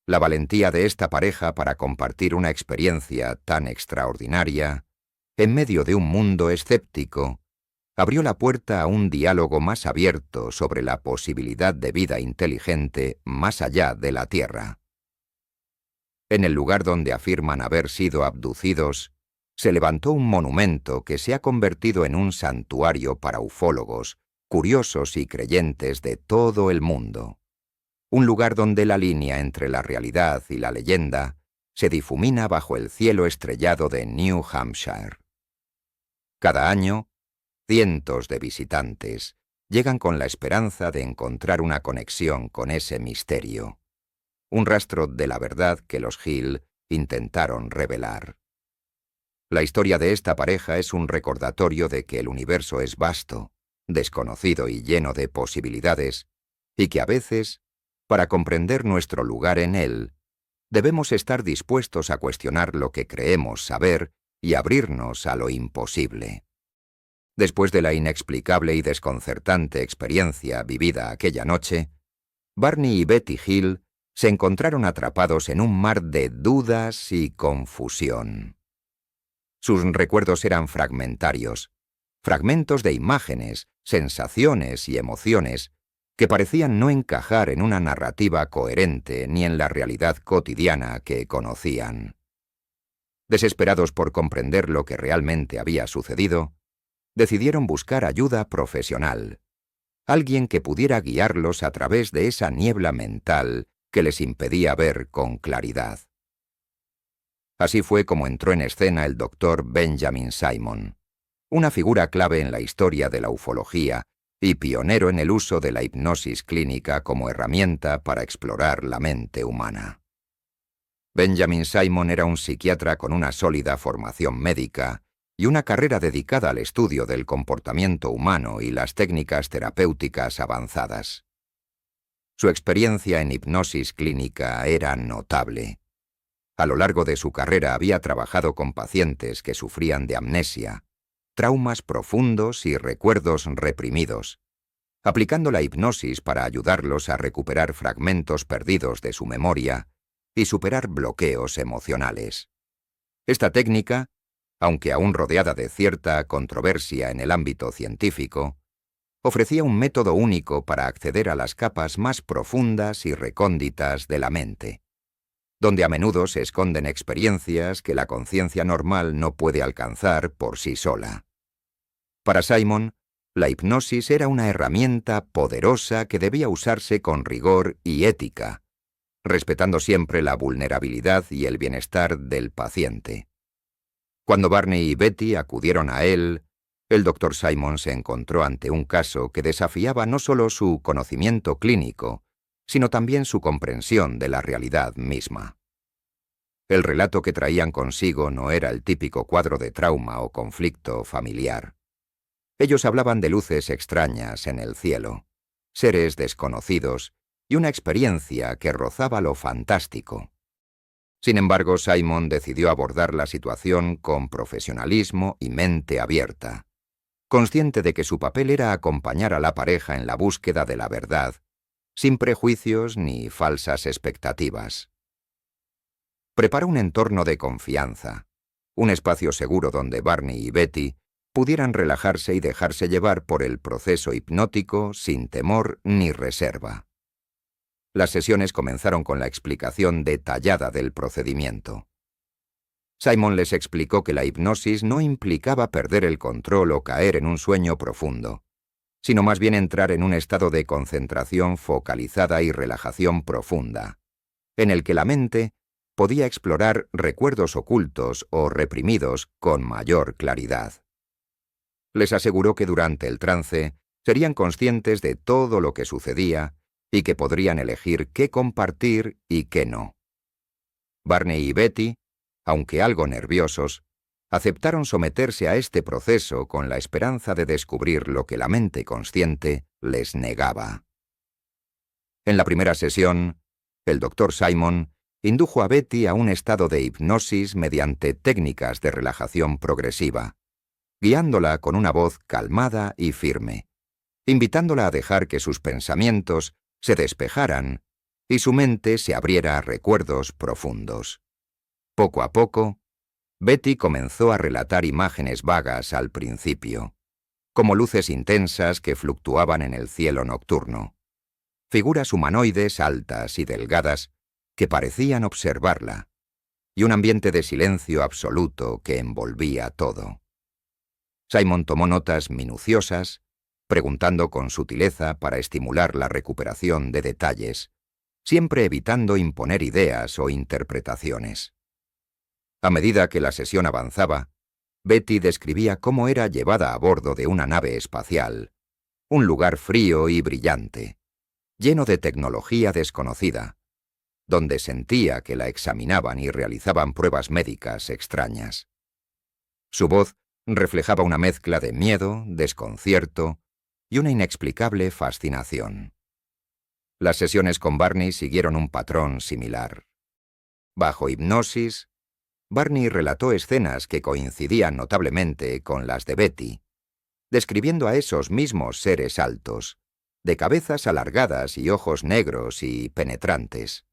La valentía de esta pareja para compartir una experiencia tan extraordinaria, en medio de un mundo escéptico, abrió la puerta a un diálogo más abierto sobre la posibilidad de vida inteligente más allá de la Tierra. En el lugar donde afirman haber sido abducidos, se levantó un monumento que se ha convertido en un santuario para ufólogos, curiosos y creyentes de todo el mundo. Un lugar donde la línea entre la realidad y la leyenda se difumina bajo el cielo estrellado de New Hampshire. Cada año, cientos de visitantes llegan con la esperanza de encontrar una conexión con ese misterio, un rastro de la verdad que los Hill intentaron revelar. La historia de esta pareja es un recordatorio de que el universo es vasto, desconocido y lleno de posibilidades, y que a veces, para comprender nuestro lugar en él, debemos estar dispuestos a cuestionar lo que creemos saber y abrirnos a lo imposible. Después de la inexplicable y desconcertante experiencia vivida aquella noche, Barney y Betty Hill se encontraron atrapados en un mar de dudas y confusión. Sus recuerdos eran fragmentarios, fragmentos de imágenes, sensaciones y emociones que parecían no encajar en una narrativa coherente ni en la realidad cotidiana que conocían. Desesperados por comprender lo que realmente había sucedido, decidieron buscar ayuda profesional, alguien que pudiera guiarlos a través de esa niebla mental que les impedía ver con claridad. Así fue como entró en escena el Dr. Benjamin Simon, una figura clave en la historia de la ufología y pionero en el uso de la hipnosis clínica como herramienta para explorar la mente humana. Benjamin Simon era un psiquiatra con una sólida formación médica y una carrera dedicada al estudio del comportamiento humano y las técnicas terapéuticas avanzadas. Su experiencia en hipnosis clínica era notable. A lo largo de su carrera había trabajado con pacientes que sufrían de amnesia, traumas profundos y recuerdos reprimidos, aplicando la hipnosis para ayudarlos a recuperar fragmentos perdidos de su memoria y superar bloqueos emocionales. Esta técnica, aunque aún rodeada de cierta controversia en el ámbito científico, ofrecía un método único para acceder a las capas más profundas y recónditas de la mente, donde a menudo se esconden experiencias que la conciencia normal no puede alcanzar por sí sola. Para Simon, la hipnosis era una herramienta poderosa que debía usarse con rigor y ética, respetando siempre la vulnerabilidad y el bienestar del paciente. Cuando Barney y Betty acudieron a él, el Dr. Simon se encontró ante un caso que desafiaba no solo su conocimiento clínico, sino también su comprensión de la realidad misma. El relato que traían consigo no era el típico cuadro de trauma o conflicto familiar. Ellos hablaban de luces extrañas en el cielo, seres desconocidos y una experiencia que rozaba lo fantástico. Sin embargo, Simon decidió abordar la situación con profesionalismo y mente abierta, consciente de que su papel era acompañar a la pareja en la búsqueda de la verdad, sin prejuicios ni falsas expectativas. Preparó un entorno de confianza, un espacio seguro donde Barney y Betty pudieran relajarse y dejarse llevar por el proceso hipnótico sin temor ni reserva. Las sesiones comenzaron con la explicación detallada del procedimiento. Simon les explicó que la hipnosis no implicaba perder el control o caer en un sueño profundo, sino más bien entrar en un estado de concentración focalizada y relajación profunda, en el que la mente podía explorar recuerdos ocultos o reprimidos con mayor claridad. Les aseguró que durante el trance serían conscientes de todo lo que sucedía y que podrían elegir qué compartir y qué no. Barney y Betty, aunque algo nerviosos, aceptaron someterse a este proceso con la esperanza de descubrir lo que la mente consciente les negaba. En la primera sesión, el Dr. Simon indujo a Betty a un estado de hipnosis mediante técnicas de relajación progresiva, guiándola con una voz calmada y firme, invitándola a dejar que sus pensamientos se despejaran y su mente se abriera a recuerdos profundos. Poco a poco, Betty comenzó a relatar imágenes vagas al principio, como luces intensas que fluctuaban en el cielo nocturno, figuras humanoides altas y delgadas que parecían observarla, y un ambiente de silencio absoluto que envolvía todo. Simon tomó notas minuciosas, preguntando con sutileza para estimular la recuperación de detalles, siempre evitando imponer ideas o interpretaciones. A medida que la sesión avanzaba, Betty describía cómo era llevada a bordo de una nave espacial, un lugar frío y brillante, lleno de tecnología desconocida, donde sentía que la examinaban y realizaban pruebas médicas extrañas. Su voz reflejaba una mezcla de miedo, desconcierto y una inexplicable fascinación. Las sesiones con Barney siguieron un patrón similar. Bajo hipnosis, Barney relató escenas que coincidían notablemente con las de Betty, describiendo a esos mismos seres altos, de cabezas alargadas y ojos negros y penetrantes.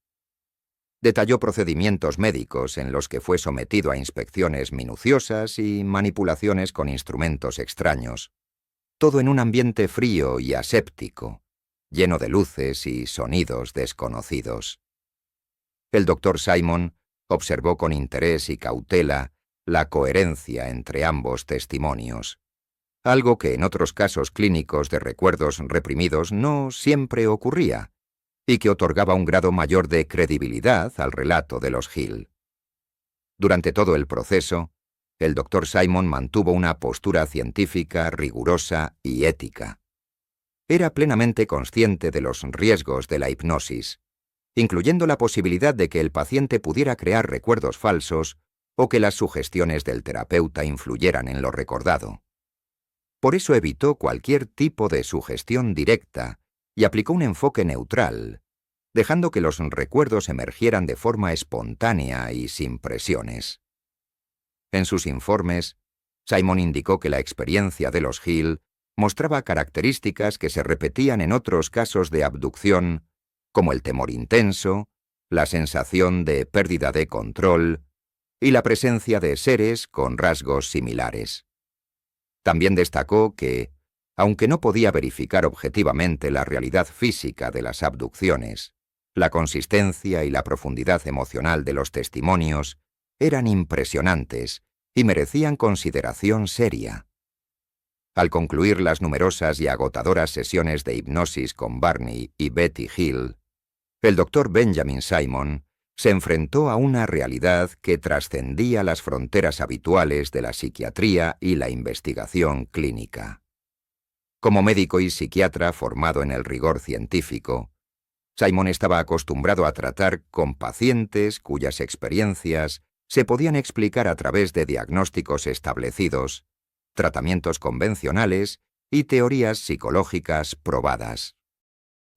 Detalló procedimientos médicos en los que fue sometido a inspecciones minuciosas y manipulaciones con instrumentos extraños, todo en un ambiente frío y aséptico, lleno de luces y sonidos desconocidos. El Dr. Simon observó con interés y cautela la coherencia entre ambos testimonios, algo que en otros casos clínicos de recuerdos reprimidos no siempre ocurría, y que otorgaba un grado mayor de credibilidad al relato de los Hill. Durante todo el proceso, el Dr. Simon mantuvo una postura científica, rigurosa y ética. Era plenamente consciente de los riesgos de la hipnosis, incluyendo la posibilidad de que el paciente pudiera crear recuerdos falsos o que las sugestiones del terapeuta influyeran en lo recordado. Por eso evitó cualquier tipo de sugestión directa y aplicó un enfoque neutral, dejando que los recuerdos emergieran de forma espontánea y sin presiones. En sus informes, Simon indicó que la experiencia de los Hill mostraba características que se repetían en otros casos de abducción, como el temor intenso, la sensación de pérdida de control y la presencia de seres con rasgos similares. También destacó que, aunque no podía verificar objetivamente la realidad física de las abducciones, la consistencia y la profundidad emocional de los testimonios eran impresionantes y merecían consideración seria. Al concluir las numerosas y agotadoras sesiones de hipnosis con Barney y Betty Hill, el Dr. Benjamin Simon se enfrentó a una realidad que trascendía las fronteras habituales de la psiquiatría y la investigación clínica. Como médico y psiquiatra formado en el rigor científico, Simon estaba acostumbrado a tratar con pacientes cuyas experiencias se podían explicar a través de diagnósticos establecidos, tratamientos convencionales y teorías psicológicas probadas.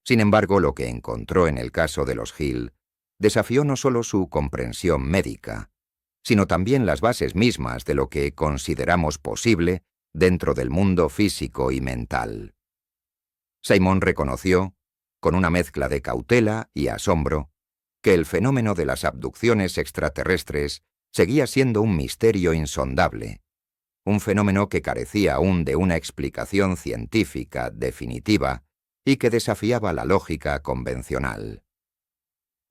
Sin embargo, lo que encontró en el caso de los Hill desafió no solo su comprensión médica, sino también las bases mismas de lo que consideramos posible dentro del mundo físico y mental. Simon reconoció, con una mezcla de cautela y asombro, que el fenómeno de las abducciones extraterrestres seguía siendo un misterio insondable, un fenómeno que carecía aún de una explicación científica definitiva y que desafiaba la lógica convencional.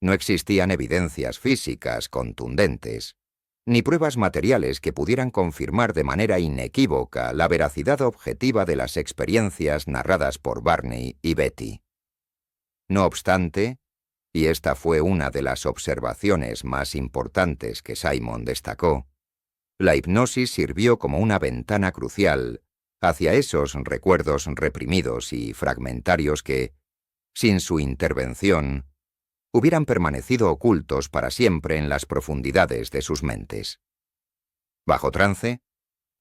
No existían evidencias físicas contundentes, ni pruebas materiales que pudieran confirmar de manera inequívoca la veracidad objetiva de las experiencias narradas por Barney y Betty. No obstante, y esta fue una de las observaciones más importantes que Simon destacó, la hipnosis sirvió como una ventana crucial hacia esos recuerdos reprimidos y fragmentarios que, sin su intervención, hubieran permanecido ocultos para siempre en las profundidades de sus mentes. Bajo trance,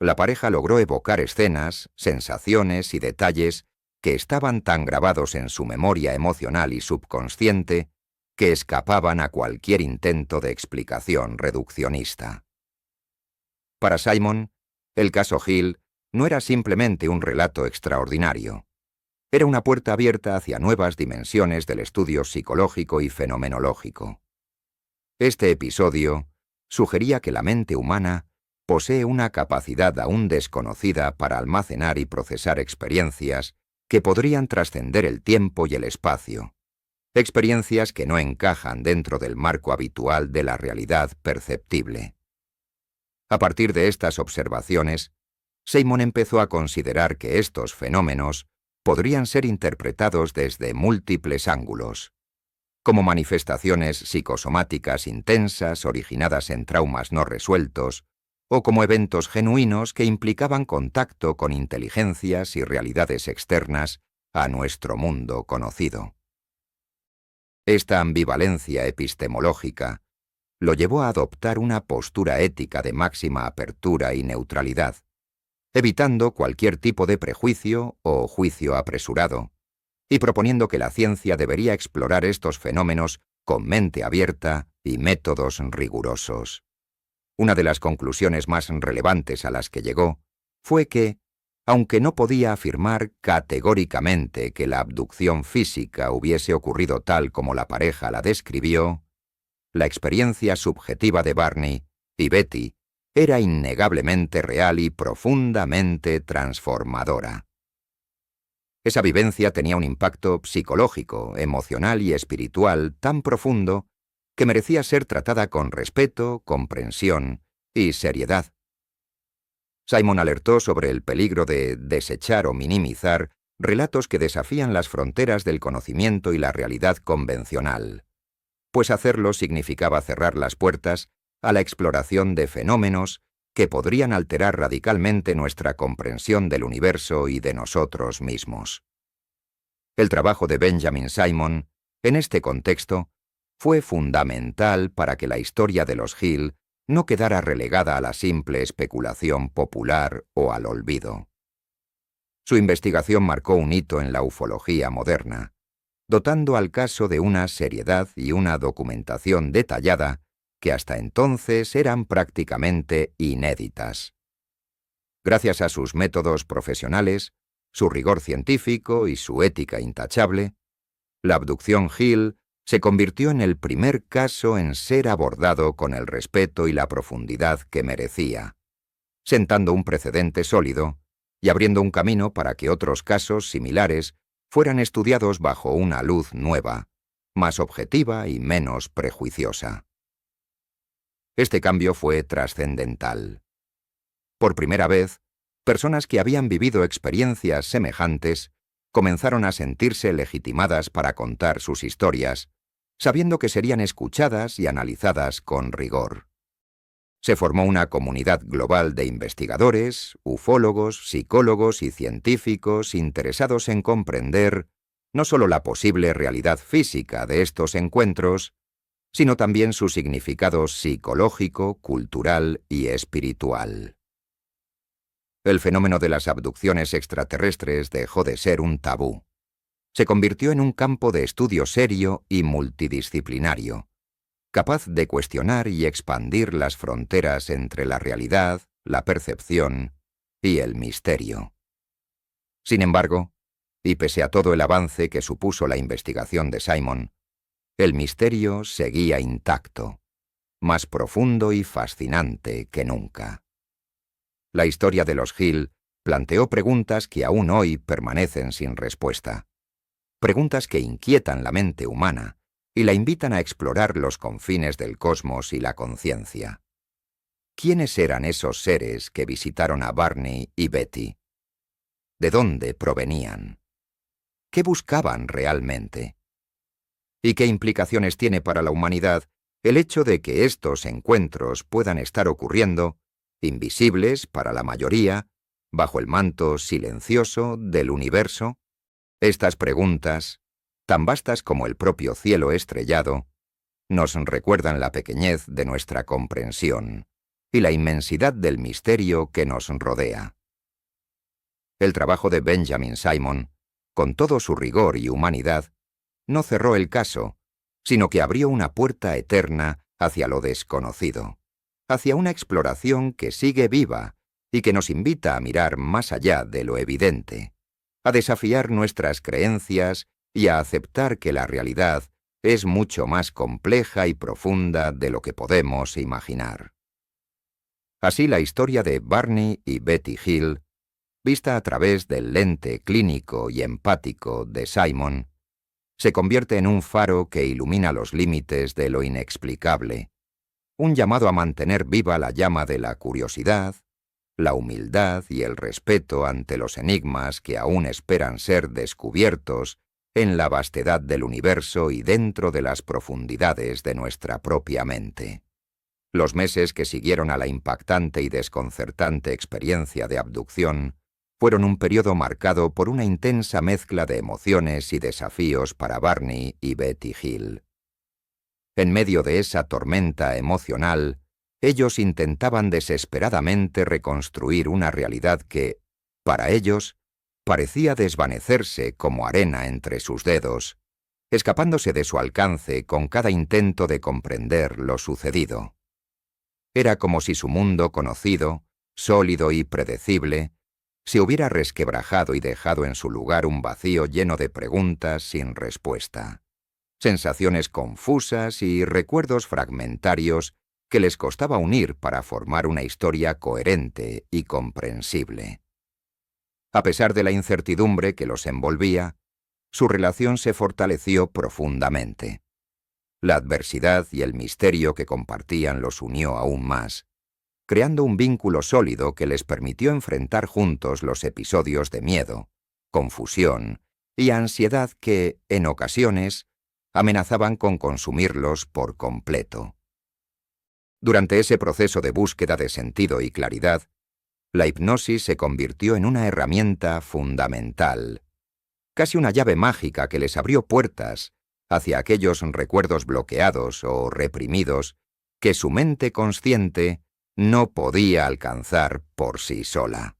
la pareja logró evocar escenas, sensaciones y detalles que estaban tan grabados en su memoria emocional y subconsciente que escapaban a cualquier intento de explicación reduccionista. Para Simon, el caso Hill no era simplemente un relato extraordinario. Era una puerta abierta hacia nuevas dimensiones del estudio psicológico y fenomenológico. Este episodio sugería que la mente humana posee una capacidad aún desconocida para almacenar y procesar experiencias que podrían trascender el tiempo y el espacio, experiencias que no encajan dentro del marco habitual de la realidad perceptible. A partir de estas observaciones, Simon empezó a considerar que estos fenómenos podrían ser interpretados desde múltiples ángulos, como manifestaciones psicosomáticas intensas originadas en traumas no resueltos, o como eventos genuinos que implicaban contacto con inteligencias y realidades externas a nuestro mundo conocido. Esta ambivalencia epistemológica lo llevó a adoptar una postura ética de máxima apertura y neutralidad, evitando cualquier tipo de prejuicio o juicio apresurado, y proponiendo que la ciencia debería explorar estos fenómenos con mente abierta y métodos rigurosos. Una de las conclusiones más relevantes a las que llegó fue que, aunque no podía afirmar categóricamente que la abducción física hubiese ocurrido tal como la pareja la describió, la experiencia subjetiva de Barney y Betty era innegablemente real y profundamente transformadora. Esa vivencia tenía un impacto psicológico, emocional y espiritual tan profundo que merecía ser tratada con respeto, comprensión y seriedad. Simon alertó sobre el peligro de desechar o minimizar relatos que desafían las fronteras del conocimiento y la realidad convencional, pues hacerlo significaba cerrar las puertas a la exploración de fenómenos que podrían alterar radicalmente nuestra comprensión del universo y de nosotros mismos. El trabajo de Benjamin Simon, en este contexto, fue fundamental para que la historia de los Hill no quedara relegada a la simple especulación popular o al olvido. Su investigación marcó un hito en la ufología moderna, dotando al caso de una seriedad y una documentación detallada que hasta entonces eran prácticamente inéditas. Gracias a sus métodos profesionales, su rigor científico y su ética intachable, la abducción Hill se convirtió en el primer caso en ser abordado con el respeto y la profundidad que merecía, sentando un precedente sólido y abriendo un camino para que otros casos similares fueran estudiados bajo una luz nueva, más objetiva y menos prejuiciosa. Este cambio fue trascendental. Por primera vez, personas que habían vivido experiencias semejantes comenzaron a sentirse legitimadas para contar sus historias, sabiendo que serían escuchadas y analizadas con rigor. Se formó una comunidad global de investigadores, ufólogos, psicólogos y científicos interesados en comprender no solo la posible realidad física de estos encuentros, sino también su significado psicológico, cultural y espiritual. El fenómeno de las abducciones extraterrestres dejó de ser un tabú. Se convirtió en un campo de estudio serio y multidisciplinario, capaz de cuestionar y expandir las fronteras entre la realidad, la percepción y el misterio. Sin embargo, y pese a todo el avance que supuso la investigación de Simon, el misterio seguía intacto, más profundo y fascinante que nunca. La historia de los Hill planteó preguntas que aún hoy permanecen sin respuesta. Preguntas que inquietan la mente humana y la invitan a explorar los confines del cosmos y la conciencia. ¿Quiénes eran esos seres que visitaron a Barney y Betty? ¿De dónde provenían? ¿Qué buscaban realmente? ¿Y qué implicaciones tiene para la humanidad el hecho de que estos encuentros puedan estar ocurriendo, invisibles para la mayoría, bajo el manto silencioso del universo? Estas preguntas, tan vastas como el propio cielo estrellado, nos recuerdan la pequeñez de nuestra comprensión y la inmensidad del misterio que nos rodea. El trabajo de Benjamin Simon, con todo su rigor y humanidad, no cerró el caso, sino que abrió una puerta eterna hacia lo desconocido, hacia una exploración que sigue viva y que nos invita a mirar más allá de lo evidente, a desafiar nuestras creencias y a aceptar que la realidad es mucho más compleja y profunda de lo que podemos imaginar. Así, la historia de Barney y Betty Hill, vista a través del lente clínico y empático de Simon, se convierte en un faro que ilumina los límites de lo inexplicable, un llamado a mantener viva la llama de la curiosidad, la humildad y el respeto ante los enigmas que aún esperan ser descubiertos en la vastedad del universo y dentro de las profundidades de nuestra propia mente. Los meses que siguieron a la impactante y desconcertante experiencia de abducción fueron un periodo marcado por una intensa mezcla de emociones y desafíos para Barney y Betty Hill. En medio de esa tormenta emocional, ellos intentaban desesperadamente reconstruir una realidad que, para ellos, parecía desvanecerse como arena entre sus dedos, escapándose de su alcance con cada intento de comprender lo sucedido. Era como si su mundo conocido, sólido y predecible, se hubiera resquebrajado y dejado en su lugar un vacío lleno de preguntas sin respuesta, sensaciones confusas y recuerdos fragmentarios que les costaba unir para formar una historia coherente y comprensible. A pesar de la incertidumbre que los envolvía, su relación se fortaleció profundamente. La adversidad y el misterio que compartían los unió aún más, creando un vínculo sólido que les permitió enfrentar juntos los episodios de miedo, confusión y ansiedad que, en ocasiones, amenazaban con consumirlos por completo. Durante ese proceso de búsqueda de sentido y claridad, la hipnosis se convirtió en una herramienta fundamental, casi una llave mágica que les abrió puertas hacia aquellos recuerdos bloqueados o reprimidos que su mente consciente no podía alcanzar por sí sola.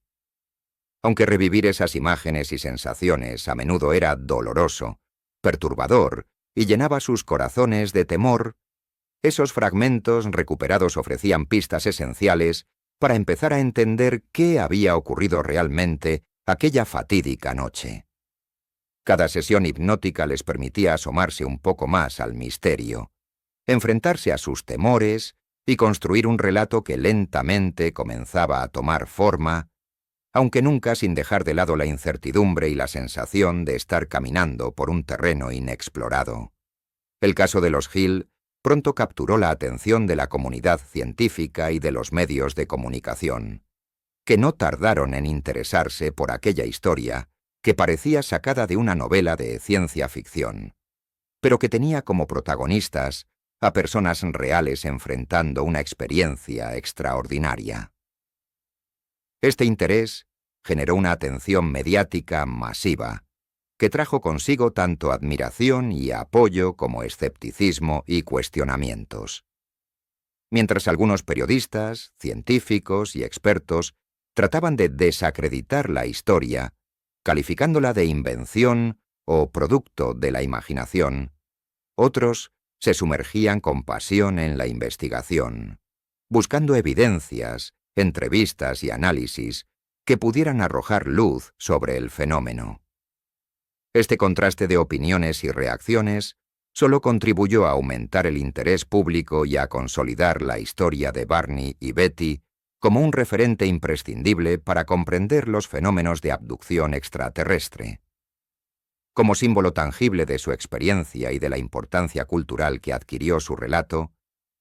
Aunque revivir esas imágenes y sensaciones a menudo era doloroso, perturbador y llenaba sus corazones de temor, esos fragmentos recuperados ofrecían pistas esenciales para empezar a entender qué había ocurrido realmente aquella fatídica noche. Cada sesión hipnótica les permitía asomarse un poco más al misterio, enfrentarse a sus temores y construir un relato que lentamente comenzaba a tomar forma, aunque nunca sin dejar de lado la incertidumbre y la sensación de estar caminando por un terreno inexplorado. El caso de los Hill pronto capturó la atención de la comunidad científica y de los medios de comunicación, que no tardaron en interesarse por aquella historia que parecía sacada de una novela de ciencia ficción, pero que tenía como protagonistas a personas reales enfrentando una experiencia extraordinaria. Este interés generó una atención mediática masiva, que trajo consigo tanto admiración y apoyo como escepticismo y cuestionamientos. Mientras algunos periodistas, científicos y expertos trataban de desacreditar la historia, calificándola de invención o producto de la imaginación, otros se sumergían con pasión en la investigación, buscando evidencias, entrevistas y análisis que pudieran arrojar luz sobre el fenómeno. Este contraste de opiniones y reacciones solo contribuyó a aumentar el interés público y a consolidar la historia de Barney y Betty como un referente imprescindible para comprender los fenómenos de abducción extraterrestre. Como símbolo tangible de su experiencia y de la importancia cultural que adquirió su relato,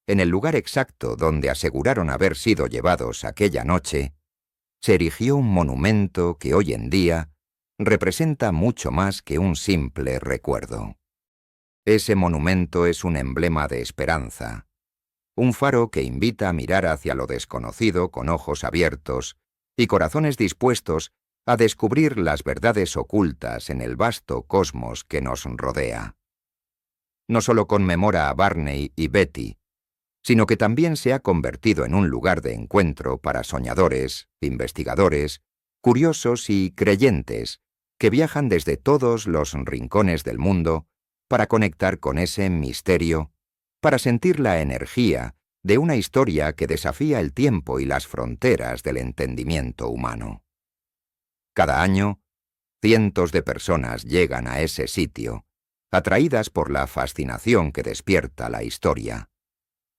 en el lugar exacto donde aseguraron haber sido llevados aquella noche, se erigió un monumento que hoy en día representa mucho más que un simple recuerdo. Ese monumento es un emblema de esperanza, un faro que invita a mirar hacia lo desconocido con ojos abiertos y corazones dispuestos a descubrir las verdades ocultas en el vasto cosmos que nos rodea. No solo conmemora a Barney y Betty, sino que también se ha convertido en un lugar de encuentro para soñadores, investigadores, curiosos y creyentes que viajan desde todos los rincones del mundo para conectar con ese misterio, para sentir la energía de una historia que desafía el tiempo y las fronteras del entendimiento humano. Cada año, cientos de personas llegan a ese sitio, atraídas por la fascinación que despierta la historia,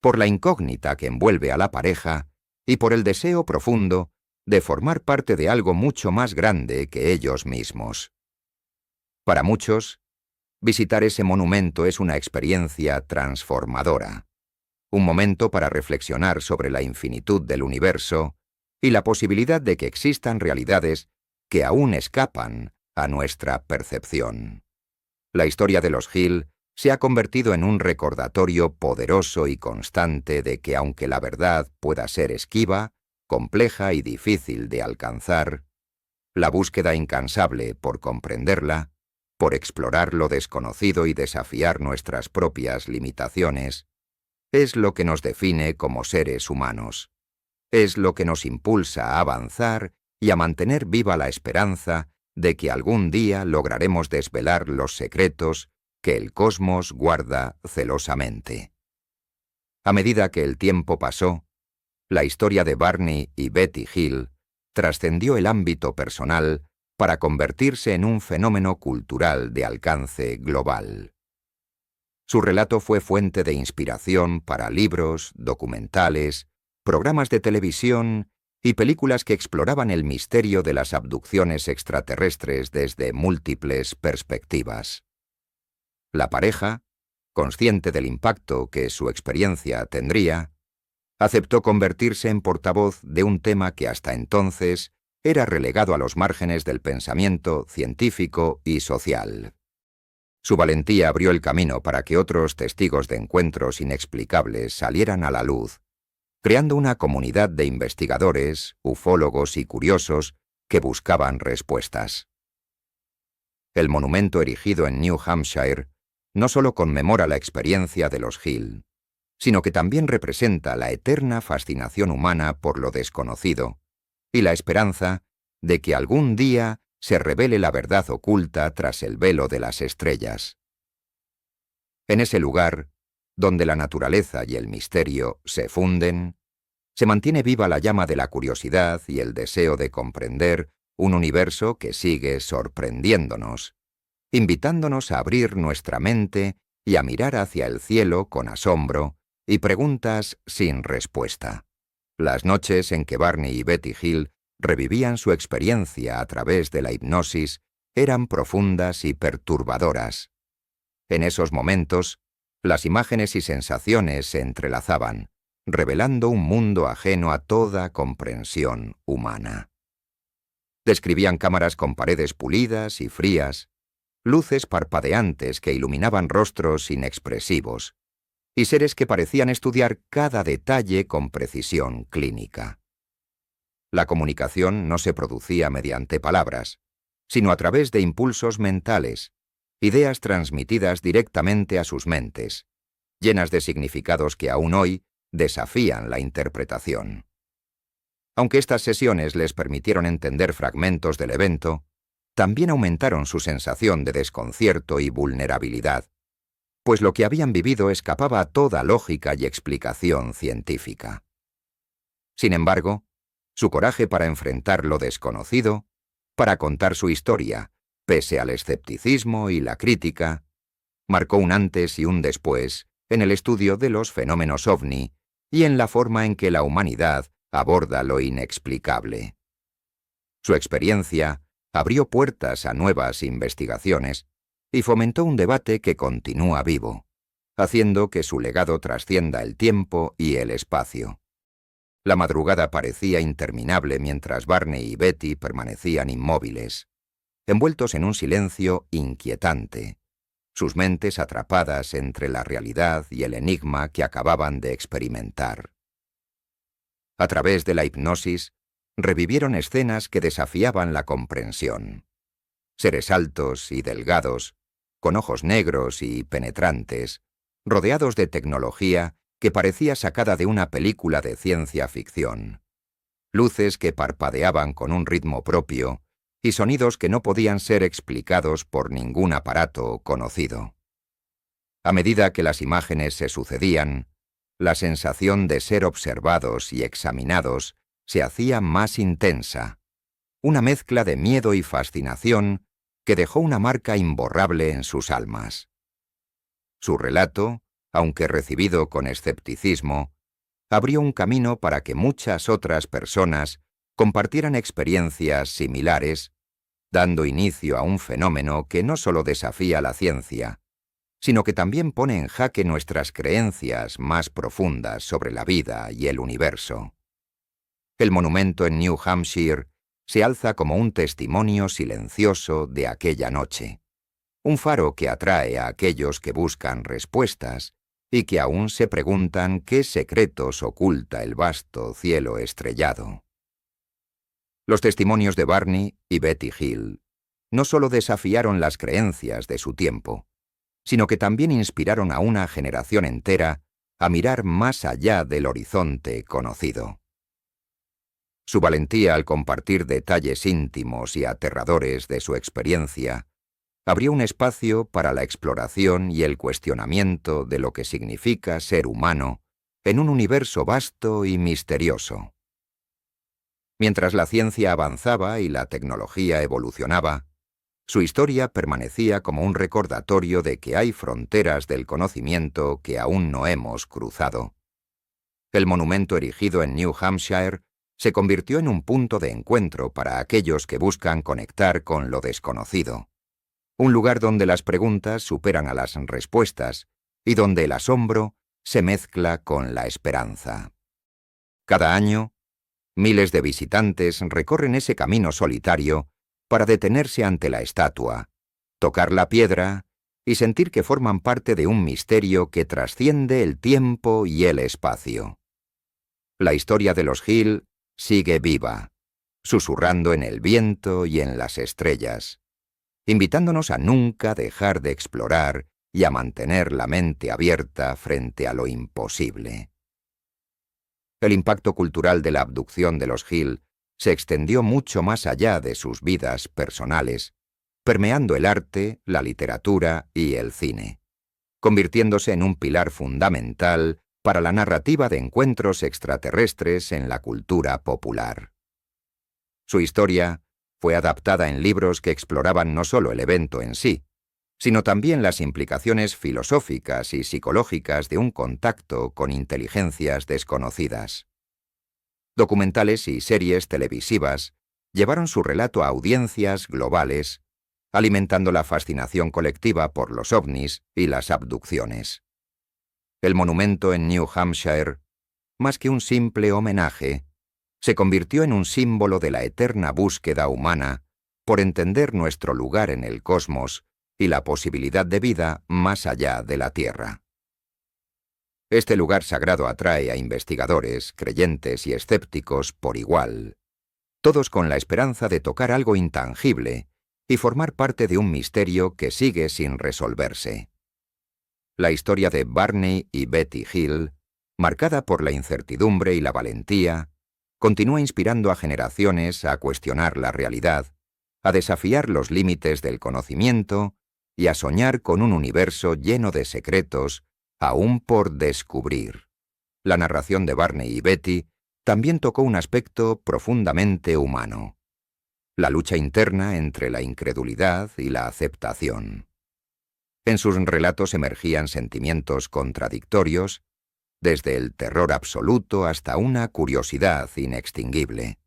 por la incógnita que envuelve a la pareja y por el deseo profundo de formar parte de algo mucho más grande que ellos mismos. Para muchos, visitar ese monumento es una experiencia transformadora, un momento para reflexionar sobre la infinitud del universo y la posibilidad de que existan realidades que aún escapan a nuestra percepción. La historia de los Hill se ha convertido en un recordatorio poderoso y constante de que aunque la verdad pueda ser esquiva, compleja y difícil de alcanzar, la búsqueda incansable por comprenderla, por explorar lo desconocido y desafiar nuestras propias limitaciones, es lo que nos define como seres humanos. Es lo que nos impulsa a avanzar y a mantener viva la esperanza de que algún día lograremos desvelar los secretos que el cosmos guarda celosamente. A medida que el tiempo pasó, la historia de Barney y Betty Hill trascendió el ámbito personal para convertirse en un fenómeno cultural de alcance global. Su relato fue fuente de inspiración para libros, documentales, programas de televisión y películas que exploraban el misterio de las abducciones extraterrestres desde múltiples perspectivas. La pareja, consciente del impacto que su experiencia tendría, aceptó convertirse en portavoz de un tema que hasta entonces era relegado a los márgenes del pensamiento científico y social. Su valentía abrió el camino para que otros testigos de encuentros inexplicables salieran a la luz, creando una comunidad de investigadores, ufólogos y curiosos que buscaban respuestas. El monumento erigido en New Hampshire no solo conmemora la experiencia de los Hill, sino que también representa la eterna fascinación humana por lo desconocido y la esperanza de que algún día se revele la verdad oculta tras el velo de las estrellas. En ese lugar, donde la naturaleza y el misterio se funden, se mantiene viva la llama de la curiosidad y el deseo de comprender un universo que sigue sorprendiéndonos, invitándonos a abrir nuestra mente y a mirar hacia el cielo con asombro y preguntas sin respuesta. Las noches en que Barney y Betty Hill revivían su experiencia a través de la hipnosis eran profundas y perturbadoras. En esos momentos, las imágenes y sensaciones se entrelazaban, revelando un mundo ajeno a toda comprensión humana. Describían cámaras con paredes pulidas y frías, luces parpadeantes que iluminaban rostros inexpresivos, y seres que parecían estudiar cada detalle con precisión clínica. La comunicación no se producía mediante palabras, sino a través de impulsos mentales, ideas transmitidas directamente a sus mentes, llenas de significados que aún hoy desafían la interpretación. Aunque estas sesiones les permitieron entender fragmentos del evento, también aumentaron su sensación de desconcierto y vulnerabilidad, pues lo que habían vivido escapaba a toda lógica y explicación científica. Sin embargo, su coraje para enfrentar lo desconocido, para contar su historia, pese al escepticismo y la crítica, marcó un antes y un después en el estudio de los fenómenos ovni y en la forma en que la humanidad aborda lo inexplicable. Su experiencia abrió puertas a nuevas investigaciones y fomentó un debate que continúa vivo, haciendo que su legado trascienda el tiempo y el espacio. La madrugada parecía interminable mientras Barney y Betty permanecían inmóviles, envueltos en un silencio inquietante, sus mentes atrapadas entre la realidad y el enigma que acababan de experimentar. A través de la hipnosis, revivieron escenas que desafiaban la comprensión. Seres altos y delgados, con ojos negros y penetrantes, rodeados de tecnología que parecía sacada de una película de ciencia ficción. Luces que parpadeaban con un ritmo propio y sonidos que no podían ser explicados por ningún aparato conocido. A medida que las imágenes se sucedían, la sensación de ser observados y examinados se hacía más intensa, una mezcla de miedo y fascinación que dejó una marca imborrable en sus almas. Su relato, aunque recibido con escepticismo, abrió un camino para que muchas otras personas compartieran experiencias similares, dando inicio a un fenómeno que no solo desafía la ciencia, sino que también pone en jaque nuestras creencias más profundas sobre la vida y el universo. El monumento en New Hampshire se alza como un testimonio silencioso de aquella noche, un faro que atrae a aquellos que buscan respuestas y que aún se preguntan qué secretos oculta el vasto cielo estrellado. Los testimonios de Barney y Betty Hill no solo desafiaron las creencias de su tiempo, sino que también inspiraron a una generación entera a mirar más allá del horizonte conocido. Su valentía al compartir detalles íntimos y aterradores de su experiencia abrió un espacio para la exploración y el cuestionamiento de lo que significa ser humano en un universo vasto y misterioso. Mientras la ciencia avanzaba y la tecnología evolucionaba, su historia permanecía como un recordatorio de que hay fronteras del conocimiento que aún no hemos cruzado. El monumento erigido en New Hampshire se convirtió en un punto de encuentro para aquellos que buscan conectar con lo desconocido. Un lugar donde las preguntas superan a las respuestas y donde el asombro se mezcla con la esperanza. Cada año, miles de visitantes recorren ese camino solitario para detenerse ante la estatua, tocar la piedra y sentir que forman parte de un misterio que trasciende el tiempo y el espacio. La historia de los Hill sigue viva, susurrando en el viento y en las estrellas, invitándonos a nunca dejar de explorar y a mantener la mente abierta frente a lo imposible. El impacto cultural de la abducción de los Hill se extendió mucho más allá de sus vidas personales, permeando el arte, la literatura y el cine, convirtiéndose en un pilar fundamental para la narrativa de encuentros extraterrestres en la cultura popular. Su historia fue adaptada en libros que exploraban no solo el evento en sí, sino también las implicaciones filosóficas y psicológicas de un contacto con inteligencias desconocidas. Documentales y series televisivas llevaron su relato a audiencias globales, alimentando la fascinación colectiva por los ovnis y las abducciones. El monumento en New Hampshire, más que un simple homenaje, se convirtió en un símbolo de la eterna búsqueda humana por entender nuestro lugar en el cosmos y la posibilidad de vida más allá de la Tierra. Este lugar sagrado atrae a investigadores, creyentes y escépticos por igual, todos con la esperanza de tocar algo intangible y formar parte de un misterio que sigue sin resolverse. La historia de Barney y Betty Hill, marcada por la incertidumbre y la valentía, continúa inspirando a generaciones a cuestionar la realidad, a desafiar los límites del conocimiento y a soñar con un universo lleno de secretos aún por descubrir. La narración de Barney y Betty también tocó un aspecto profundamente humano: la lucha interna entre la incredulidad y la aceptación. En sus relatos emergían sentimientos contradictorios, desde el terror absoluto hasta una curiosidad inextinguible.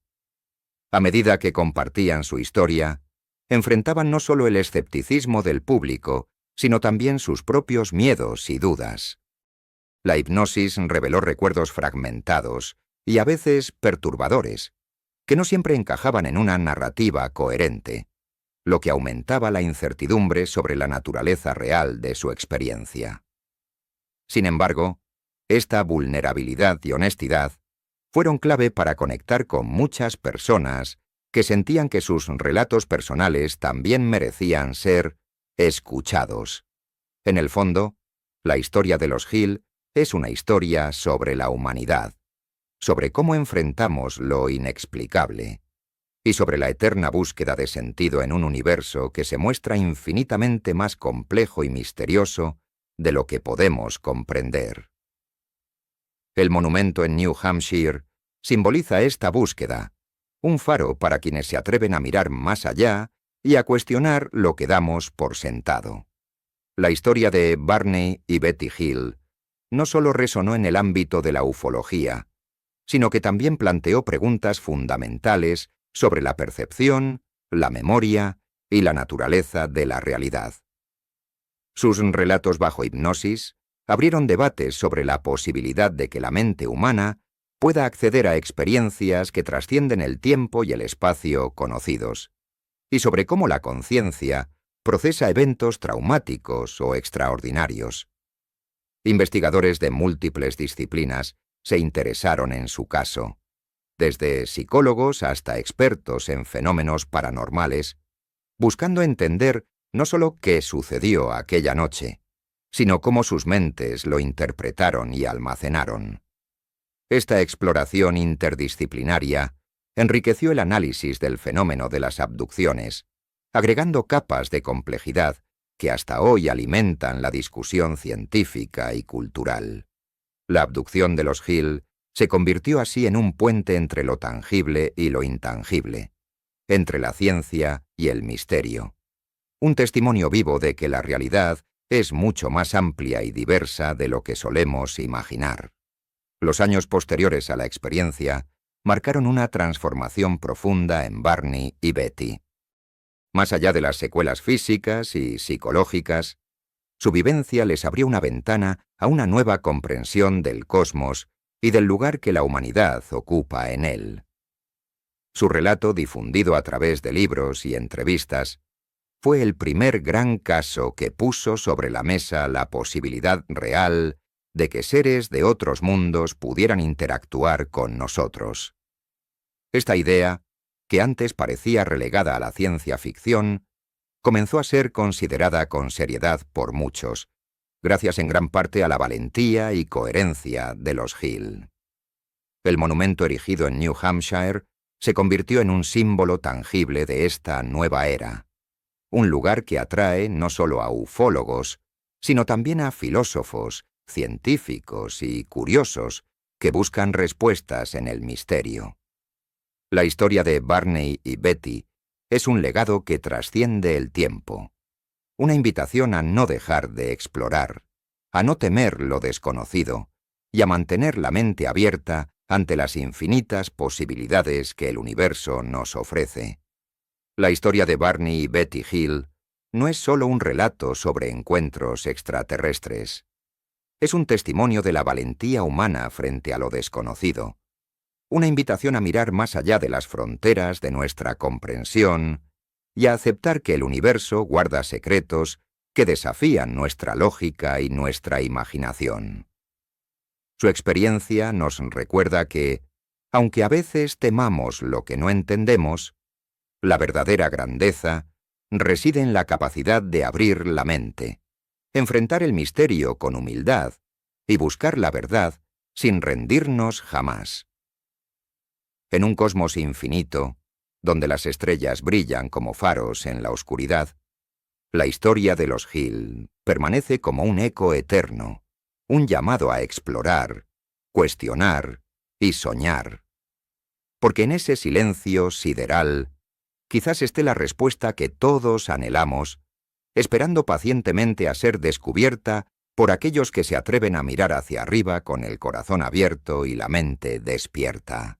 A medida que compartían su historia, enfrentaban no solo el escepticismo del público, sino también sus propios miedos y dudas. La hipnosis reveló recuerdos fragmentados y a veces perturbadores, que no siempre encajaban en una narrativa coherente, lo que aumentaba la incertidumbre sobre la naturaleza real de su experiencia. Sin embargo, esta vulnerabilidad y honestidad fueron clave para conectar con muchas personas que sentían que sus relatos personales también merecían ser escuchados. En el fondo, la historia de los Hill es una historia sobre la humanidad, sobre cómo enfrentamos lo inexplicable, y sobre la eterna búsqueda de sentido en un universo que se muestra infinitamente más complejo y misterioso de lo que podemos comprender. El monumento en New Hampshire simboliza esta búsqueda, un faro para quienes se atreven a mirar más allá y a cuestionar lo que damos por sentado. La historia de Barney y Betty Hill no solo resonó en el ámbito de la ufología, sino que también planteó preguntas fundamentales sobre la percepción, la memoria y la naturaleza de la realidad. Sus relatos bajo hipnosis abrieron debates sobre la posibilidad de que la mente humana pueda acceder a experiencias que trascienden el tiempo y el espacio conocidos, y sobre cómo la conciencia procesa eventos traumáticos o extraordinarios. Investigadores de múltiples disciplinas se interesaron en su caso, desde psicólogos hasta expertos en fenómenos paranormales, buscando entender no solo qué sucedió aquella noche, sino cómo sus mentes lo interpretaron y almacenaron. Esta exploración interdisciplinaria enriqueció el análisis del fenómeno de las abducciones, agregando capas de complejidad que hasta hoy alimentan la discusión científica y cultural. La abducción de los Hill se convirtió así en un puente entre lo tangible y lo intangible, entre la ciencia y el misterio. Un testimonio vivo de que la realidad es mucho más amplia y diversa de lo que solemos imaginar. Los años posteriores a la experiencia marcaron una transformación profunda en Barney y Betty. Más allá de las secuelas físicas y psicológicas, su vivencia les abrió una ventana a una nueva comprensión del cosmos y del lugar que la humanidad ocupa en él. Su relato, difundido a través de libros y entrevistas, fue el primer gran caso que puso sobre la mesa la posibilidad real de que seres de otros mundos pudieran interactuar con nosotros. Esta idea, que antes parecía relegada a la ciencia ficción, comenzó a ser considerada con seriedad por muchos, gracias en gran parte a la valentía y coherencia de los Hill. El monumento erigido en New Hampshire se convirtió en un símbolo tangible de esta nueva era, un lugar que atrae no solo a ufólogos, sino también a filósofos, científicos y curiosos que buscan respuestas en el misterio. La historia de Barney y Betty es un legado que trasciende el tiempo, una invitación a no dejar de explorar, a no temer lo desconocido y a mantener la mente abierta ante las infinitas posibilidades que el universo nos ofrece. La historia de Barney y Betty Hill no es solo un relato sobre encuentros extraterrestres. Es un testimonio de la valentía humana frente a lo desconocido, una invitación a mirar más allá de las fronteras de nuestra comprensión y a aceptar que el universo guarda secretos que desafían nuestra lógica y nuestra imaginación. Su experiencia nos recuerda que, aunque a veces temamos lo que no entendemos, la verdadera grandeza reside en la capacidad de abrir la mente, enfrentar el misterio con humildad y buscar la verdad sin rendirnos jamás. En un cosmos infinito, donde las estrellas brillan como faros en la oscuridad, la historia de los Hill permanece como un eco eterno, un llamado a explorar, cuestionar y soñar. Porque en ese silencio sideral, quizás esté la respuesta que todos anhelamos, esperando pacientemente a ser descubierta por aquellos que se atreven a mirar hacia arriba con el corazón abierto y la mente despierta.